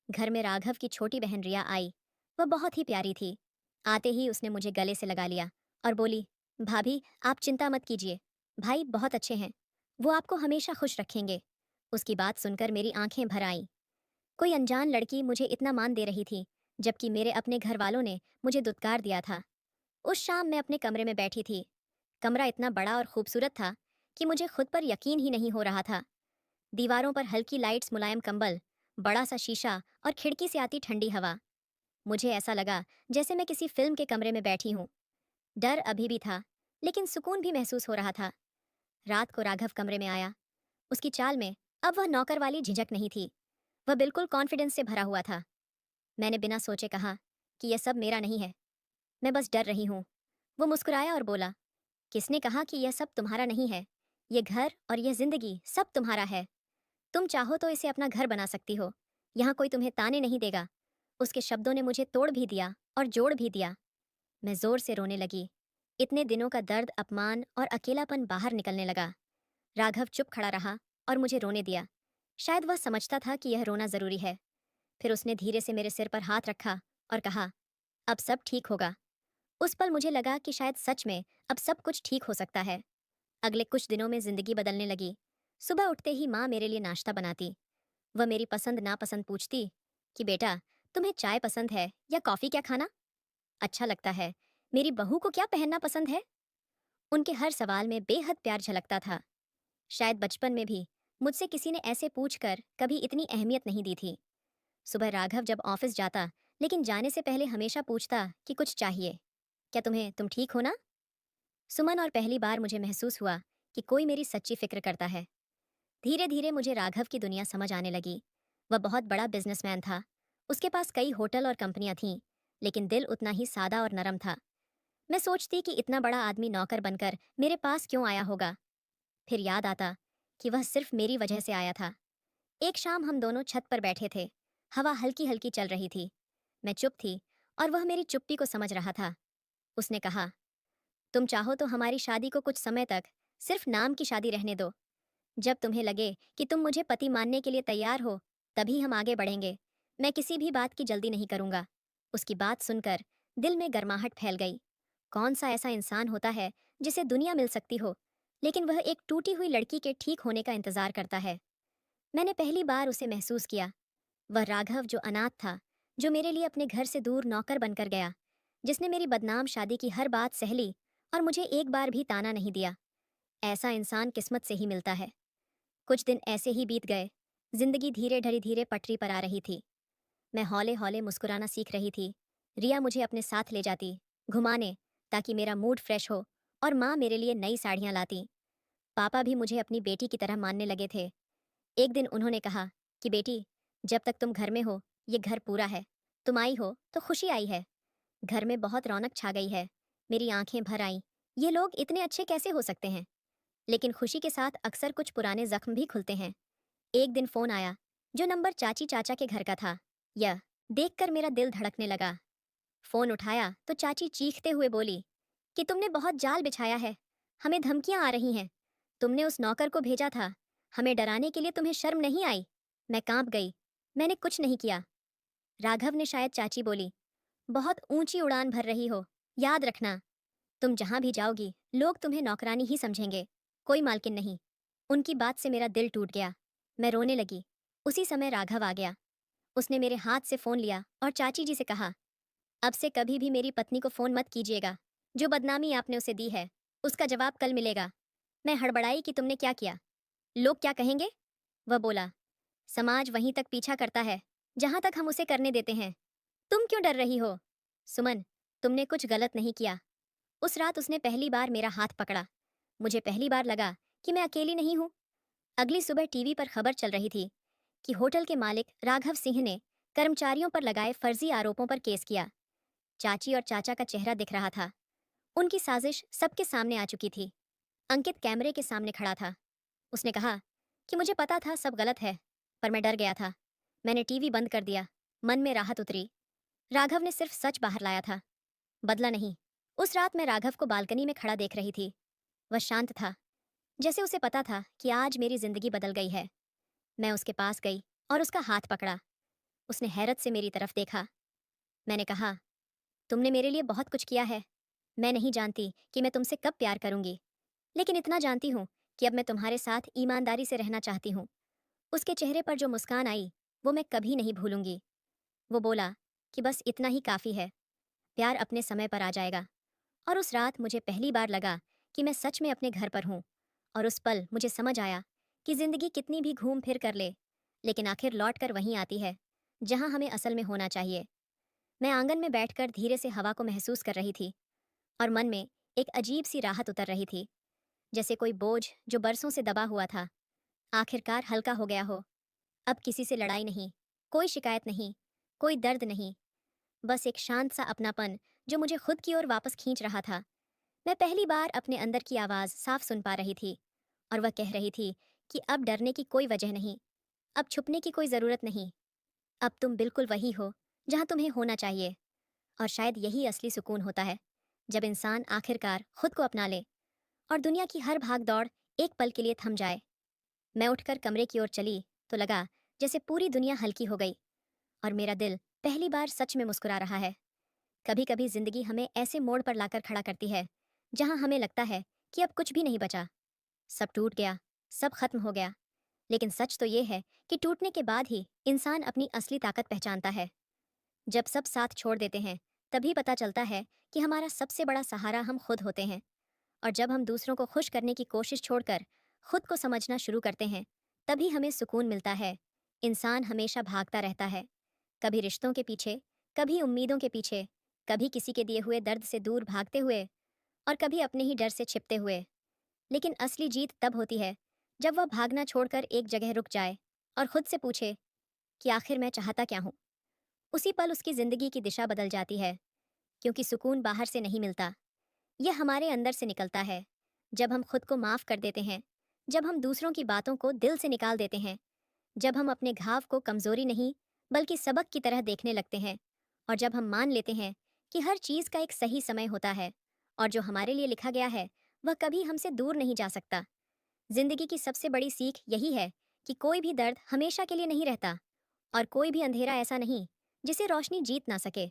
घर में राघव की छोटी बहन रिया आई। वह बहुत ही प्यारी थी। आते ही उसने मुझे गले से लगा लिया और बोली, भाभी आप चिंता मत कीजिए, भाई बहुत अच्छे हैं, वो आपको हमेशा खुश रखेंगे। उसकी बात सुनकर मेरी आंखें भर आईं। कोई अनजान लड़की मुझे इतना मान दे रही थी, जबकि मेरे अपने घर वालों ने मुझे दुत्कार दिया था। उस शाम मैं अपने कमरे में बैठी थी। कमरा इतना बड़ा और खूबसूरत था कि मुझे खुद पर यकीन ही नहीं हो रहा था। दीवारों पर हल्की लाइट्स, मुलायम कंबल, बड़ा सा शीशा और खिड़की से आती ठंडी हवा। मुझे ऐसा लगा जैसे मैं किसी फिल्म के कमरे में बैठी हूँ। डर अभी भी था, लेकिन सुकून भी महसूस हो रहा था। रात को राघव कमरे में आया। उसकी चाल में अब वह नौकर वाली झिझक नहीं थी। वह बिल्कुल कॉन्फिडेंस से भरा हुआ था। मैंने बिना सोचे कहा कि यह सब मेरा नहीं है, मैं बस डर रही हूँ। वो मुस्कुराया और बोला, किसने कहा कि यह सब तुम्हारा नहीं है? ये घर और यह जिंदगी सब तुम्हारा है। तुम चाहो तो इसे अपना घर बना सकती हो। यहाँ कोई तुम्हें ताने नहीं देगा। उसके शब्दों ने मुझे तोड़ भी दिया और जोड़ भी दिया। मैं जोर से रोने लगी। इतने दिनों का दर्द, अपमान और अकेलापन बाहर निकलने लगा। राघव चुप खड़ा रहा और मुझे रोने दिया। शायद वह समझता था कि यह रोना जरूरी है। फिर उसने धीरे से मेरे सिर पर हाथ रखा और कहा, अब सब ठीक होगा। उस पल मुझे लगा कि शायद सच में अब सब कुछ ठीक हो सकता है। अगले कुछ दिनों में जिंदगी बदलने लगी। सुबह उठते ही माँ मेरे लिए नाश्ता बनाती। वह मेरी पसंद नापसंद पूछती कि बेटा, तुम्हें चाय पसंद है या कॉफी, क्या खाना अच्छा लगता है, मेरी बहू को क्या पहनना पसंद है। उनके हर सवाल में बेहद प्यार झलकता था। शायद बचपन में भी मुझसे किसी ने ऐसे पूछकर कभी इतनी अहमियत नहीं दी थी। सुबह राघव जब ऑफिस जाता, लेकिन जाने से पहले हमेशा पूछता कि कुछ चाहिए क्या तुम्हें, तुम ठीक हो ना। सुमन, और पहली बार मुझे महसूस हुआ कि कोई मेरी सच्ची फिक्र करता है। धीरे धीरे मुझे राघव की दुनिया समझ आने लगी। वह बहुत बड़ा बिजनेसमैन था। उसके पास कई होटल और कंपनियां थीं, लेकिन दिल उतना ही सादा और नरम था। मैं सोचती कि इतना बड़ा आदमी नौकर बनकर मेरे पास क्यों आया होगा। फिर याद आता कि वह सिर्फ मेरी वजह से आया था। एक शाम हम दोनों छत पर बैठे थे। हवा हल्की हल्की चल रही थी। मैं चुप थी और वह मेरी चुप्पी को समझ रहा था। उसने कहा, तुम चाहो तो हमारी शादी को कुछ समय तक सिर्फ नाम की शादी रहने दो। जब तुम्हें लगे कि तुम मुझे पति मानने के लिए तैयार हो, तभी हम आगे बढ़ेंगे। मैं किसी भी बात की जल्दी नहीं करूंगा। उसकी बात सुनकर दिल में गर्माहट फैल गई। कौन सा ऐसा इंसान होता है जिसे दुनिया मिल सकती हो, लेकिन वह एक टूटी हुई लड़की के ठीक होने का इंतजार करता है। मैंने पहली बार उसे महसूस किया। वह राघव जो अनाथ था, जो मेरे लिए अपने घर से दूर नौकर बनकर गया, जिसने मेरी बदनाम शादी की हर बात सह ली और मुझे एक बार भी ताना नहीं दिया। ऐसा इंसान किस्मत से ही मिलता है। कुछ दिन ऐसे ही बीत गए। जिंदगी धीरे धीरे धीरे पटरी पर आ रही थी। मैं हौले हौले मुस्कुराना सीख रही थी। रिया मुझे अपने साथ ले जाती, घुमाने, ताकि मेरा मूड फ्रेश हो, और माँ मेरे लिए नई साड़ियाँ लाती। पापा भी मुझे अपनी बेटी की तरह मानने लगे थे। एक दिन उन्होंने कहा कि बेटी, जब तक तुम घर में हो, ये घर पूरा है। तुम आई हो तो खुशी आई है। घर में बहुत रौनक छा गई है। मेरी आंखें भर आईं। ये लोग इतने अच्छे कैसे हो सकते हैं। लेकिन खुशी के साथ अक्सर कुछ पुराने जख्म भी खुलते हैं। एक दिन फोन आया, जो नंबर चाची चाचा के घर का था। यह देखकर मेरा दिल धड़कने लगा। फोन उठाया तो चाची चीखते हुए बोली कि तुमने बहुत जाल बिछाया है, हमें धमकियां आ रही हैं। तुमने उस नौकर को भेजा था, हमें डराने के लिए। तुम्हें शर्म नहीं आई। मैं कांप गई। मैंने कुछ नहीं किया। राघव ने शायद चाची बोली, बहुत ऊंची उड़ान भर रही हो। याद रखना, तुम जहां भी जाओगी लोग तुम्हें नौकरानी ही समझेंगे, कोई मालकिन नहीं। उनकी बात से मेरा दिल टूट गया। मैं रोने लगी। उसी समय राघव आ गया। उसने मेरे हाथ से फोन लिया और चाची जी से कहा, अब से कभी भी मेरी पत्नी को फोन मत कीजिएगा। जो बदनामी आपने उसे दी है उसका जवाब कल मिलेगा। मैं हड़बड़ाई कि तुमने क्या किया, लोग क्या कहेंगे। वह बोला, समाज वहीं तक पीछा करता है जहां तक हम उसे करने देते हैं। तुम क्यों डर रही हो? सुमन, तुमने कुछ गलत नहीं किया। उस रात उसने पहली बार मेरा हाथ पकड़ा। मुझे पहली बार लगा कि मैं अकेली नहीं हूं। अगली सुबह टीवी पर खबर चल रही थी कि होटल के मालिक राघव सिंह ने कर्मचारियों पर लगाए फर्जी आरोपों पर केस किया। चाची और चाचा का चेहरा दिख रहा था। उनकी साजिश सबके सामने आ चुकी थी। अंकित कैमरे के सामने खड़ा था। उसने कहा कि मुझे पता था सब गलत है, पर मैं डर गया था। मैंने टीवी बंद कर दिया। मन में राहत उतरी। राघव ने सिर्फ सच बाहर लाया था, बदला नहीं। उस रात मैं राघव को बालकनी में खड़ा देख रही थी। वह शांत था, जैसे उसे पता था कि आज मेरी जिंदगी बदल गई है। मैं उसके पास गई और उसका हाथ पकड़ा। उसने हैरत से मेरी तरफ देखा। मैंने कहा, तुमने मेरे लिए बहुत कुछ किया है। मैं नहीं जानती कि मैं तुमसे कब प्यार करूंगी, लेकिन इतना जानती हूँ कि अब मैं तुम्हारे साथ ईमानदारी से रहना चाहती हूँ। उसके चेहरे पर जो मुस्कान आई वो मैं कभी नहीं भूलूंगी। वो बोला कि बस इतना ही काफ़ी है, प्यार अपने समय पर आ जाएगा। और उस रात मुझे पहली बार लगा कि मैं सच में अपने घर पर हूँ। और उस पल मुझे समझ आया कि जिंदगी कितनी भी घूम फिर कर ले, लेकिन आखिर लौट कर वहीं आती है जहाँ हमें असल में होना चाहिए। मैं आंगन में बैठकर धीरे से हवा को महसूस कर रही थी और मन में एक अजीब सी राहत उतर रही थी, जैसे कोई बोझ जो बरसों से दबा हुआ था आखिरकार हल्का हो गया हो। अब किसी से लड़ाई नहीं, कोई शिकायत नहीं, कोई दर्द नहीं, बस एक शांत सा अपनापन जो मुझे खुद की ओर वापस खींच रहा था। मैं पहली बार अपने अंदर की आवाज़ साफ सुन पा रही थी और वह कह रही थी कि अब डरने की कोई वजह नहीं, अब छुपने की कोई ज़रूरत नहीं। अब तुम बिल्कुल वही हो जहाँ तुम्हें होना चाहिए। और शायद यही असली सुकून होता है, जब इंसान आखिरकार खुद को अपना ले और दुनिया की हर भाग दौड़ एक पल के लिए थम जाए। मैं उठकर कमरे की ओर चली तो लगा जैसे पूरी दुनिया हल्की हो गई और मेरा दिल पहली बार सच में मुस्कुरा रहा है। कभी कभी जिंदगी हमें ऐसे मोड़ पर लाकर खड़ा करती है जहां हमें लगता है कि अब कुछ भी नहीं बचा, सब टूट गया, सब खत्म हो गया। लेकिन सच तो ये है कि टूटने के बाद ही इंसान अपनी असली ताकत पहचानता है। जब सब साथ छोड़ देते हैं तभी पता चलता है कि हमारा सबसे बड़ा सहारा हम खुद होते हैं। और जब हम दूसरों को खुश करने की कोशिश छोड़कर खुद को समझना शुरू करते हैं तभी हमें सुकून मिलता है। इंसान हमेशा भागता रहता है, कभी रिश्तों के पीछे, कभी उम्मीदों के पीछे, कभी किसी के दिए हुए दर्द से दूर भागते हुए और कभी अपने ही डर से छिपते हुए। लेकिन असली जीत तब होती है जब वह भागना छोड़कर एक जगह रुक जाए और खुद से पूछे कि आखिर मैं चाहता क्या हूँ। उसी पल उसकी जिंदगी की दिशा बदल जाती है, क्योंकि सुकून बाहर से नहीं मिलता, यह हमारे अंदर से निकलता है। जब हम खुद को माफ कर देते हैं, जब हम दूसरों की बातों को दिल से निकाल देते हैं, जब हम अपने घाव को कमजोरी नहीं बल्कि सबक की तरह देखने लगते हैं, और जब हम मान लेते हैं कि हर चीज का एक सही समय होता है और जो हमारे लिए लिखा गया है वह कभी हमसे दूर नहीं जा सकता। जिंदगी की सबसे बड़ी सीख यही है कि कोई भी दर्द हमेशा के लिए नहीं रहता और कोई भी अंधेरा ऐसा नहीं जिसे रोशनी जीत ना सके।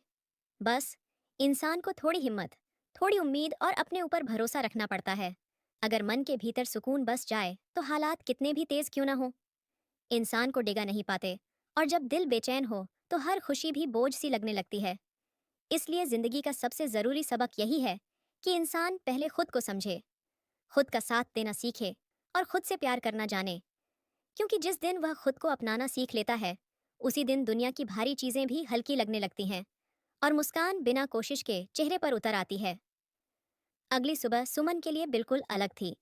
बस इंसान को थोड़ी हिम्मत, थोड़ी उम्मीद और अपने ऊपर भरोसा रखना पड़ता है। अगर मन के भीतर सुकून बस जाए तो हालात कितने भी तेज क्यों ना हो, इंसान को डिगा नहीं पाते। और जब दिल बेचैन हो तो हर खुशी भी बोझ सी लगने लगती है। इसलिए जिंदगी का सबसे जरूरी सबक यही है कि इंसान पहले खुद को समझे, खुद का साथ देना सीखे और खुद से प्यार करना जाने। क्योंकि जिस दिन वह खुद को अपनाना सीख लेता है उसी दिन दुनिया की भारी चीजें भी हल्की लगने लगती हैं और मुस्कान बिना कोशिश के चेहरे पर उतर आती है। अगली सुबह सुमन के लिए बिल्कुल अलग थी।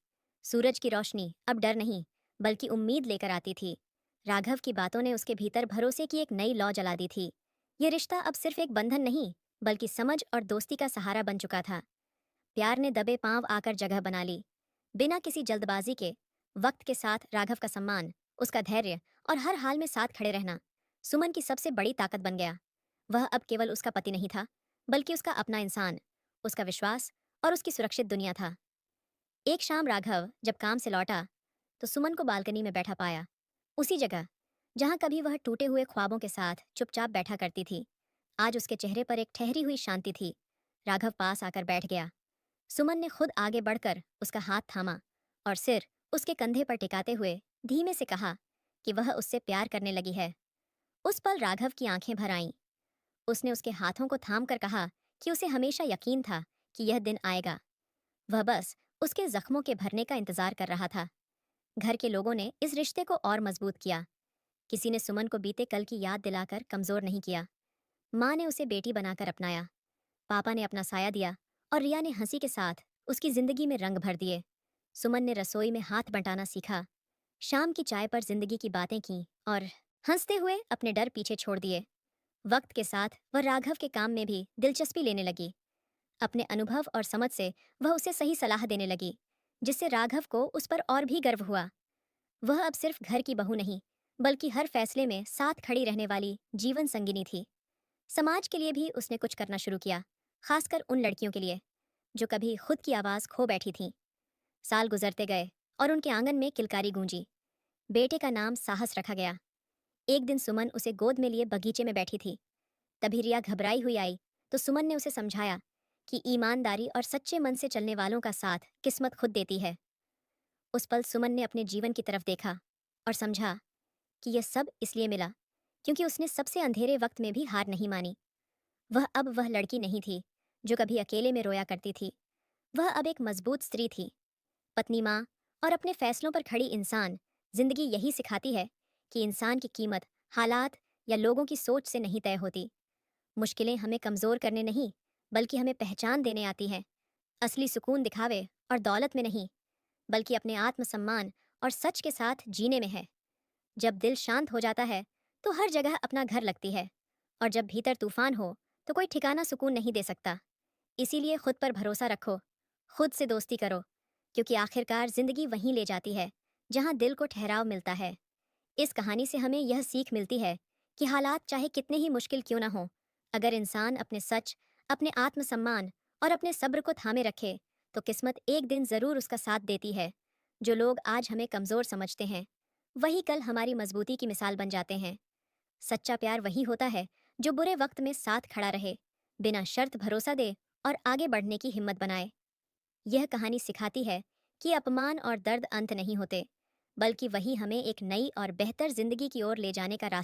सूरज की रोशनी अब डर नहीं बल्कि उम्मीद लेकर आती थी। राघव की बातों ने उसके भीतर भरोसे की एक नई लौ जला दी थी। यह रिश्ता अब सिर्फ एक बंधन नहीं बल्कि समझ और दोस्ती का सहारा बन चुका था। प्यार ने दबे पांव आकर जगह बना ली, बिना किसी जल्दबाजी के। वक्त के साथ राघव का सम्मान, उसका धैर्य और हर हाल में साथ खड़े रहना सुमन की सबसे बड़ी ताकत बन गया। वह अब केवल उसका पति नहीं था बल्कि उसका अपना इंसान, उसका विश्वास और उसकी सुरक्षित दुनिया था। एक शाम राघव जब काम से लौटा तो सुमन को बालकनी में बैठा पाया, उसी जगह जहाँ कभी वह टूटे हुए ख्वाबों के साथ चुपचाप बैठा करती थी, आज उसके चेहरे पर एक ठहरी हुई शांति थी। राघव पास आकर बैठ गया। सुमन ने खुद आगे बढ़कर उसका हाथ थामा और सिर उसके कंधे पर टिकाते हुए धीमे से कहा कि वह उससे प्यार करने लगी है। उस पल राघव की आंखें भर आईं। उसने उसके हाथों को थाम कर कहा कि उसे हमेशा यकीन था कि यह दिन आएगा। वह बस उसके जख्मों के भरने का इंतजार कर रहा था। घर के लोगों ने इस रिश्ते को और मजबूत किया। किसी ने सुमन को बीते कल की याद दिलाकर कमजोर नहीं किया। माँ ने उसे बेटी बनाकर अपनाया, पापा ने अपना साया दिया और रिया ने हंसी के साथ उसकी जिंदगी में रंग भर दिए। सुमन ने रसोई में हाथ बंटाना सीखा, शाम की चाय पर जिंदगी की बातें की और हंसते हुए अपने डर पीछे छोड़ दिए। वक्त के साथ वह राघव के काम में भी दिलचस्पी लेने लगी। अपने अनुभव और समझ से वह उसे सही सलाह देने लगी, जिससे राघव को उस पर और भी गर्व हुआ। वह अब सिर्फ घर की बहू नहीं, बल्कि हर फैसले में साथ खड़ी रहने वाली जीवन संगिनी थी। समाज के लिए भी उसने कुछ करना शुरू किया, खासकर उन लड़कियों के लिए जो कभी खुद की आवाज खो बैठी थीं। साल गुजरते गए और उनके आंगन में किलकारी गूंजी। बेटे का नाम साहस रखा गया। एक दिन सुमन उसे गोद में लिए बगीचे में बैठी थी। तभी रिया घबराई हुई आई तो सुमन ने उसे समझाया कि ईमानदारी और सच्चे मन से चलने वालों का साथ किस्मत खुद देती है। उस पल सुमन ने अपने जीवन की तरफ देखा और समझा कि यह सब इसलिए मिला क्योंकि उसने सबसे अंधेरे वक्त में भी हार नहीं मानी। वह अब वह लड़की नहीं थी जो कभी अकेले में रोया करती थी। वह अब एक मजबूत स्त्री थी, पत्नी, माँ और अपने फैसलों पर खड़ी इंसान। जिंदगी यही सिखाती है कि इंसान की कीमत हालात या लोगों की सोच से नहीं तय होती। मुश्किलें हमें कमजोर करने नहीं, बल्कि हमें पहचान देने आती हैं। असली सुकून दिखावे और दौलत में नहीं, बल्कि अपने आत्मसम्मान और सच के साथ जीने में है। जब दिल शांत हो जाता है तो हर जगह अपना घर लगती है, और जब भीतर तूफान हो तो कोई ठिकाना सुकून नहीं दे सकता। इसीलिए खुद पर भरोसा रखो, खुद से दोस्ती करो, क्योंकि आखिरकार जिंदगी वहीं ले जाती है जहां दिल को ठहराव मिलता है। इस कहानी से हमें यह सीख मिलती है कि हालात चाहे कितने ही मुश्किल क्यों ना हो, अगर इंसान अपने सच, अपने आत्मसम्मान और अपने सब्र को थामे रखे तो किस्मत एक दिन जरूर उसका साथ देती है। जो लोग आज हमें कमजोर समझते हैं, वही कल हमारी मजबूती की मिसाल बन जाते हैं। सच्चा प्यार वही होता है जो बुरे वक्त में साथ खड़ा रहे, बिना शर्त भरोसा दे और आगे बढ़ने की हिम्मत बनाए। यह कहानी सिखाती है कि अपमान और दर्द अंत नहीं होते, बल्कि वही हमें एक नई और बेहतर जिंदगी की ओर ले जाने का रास्ता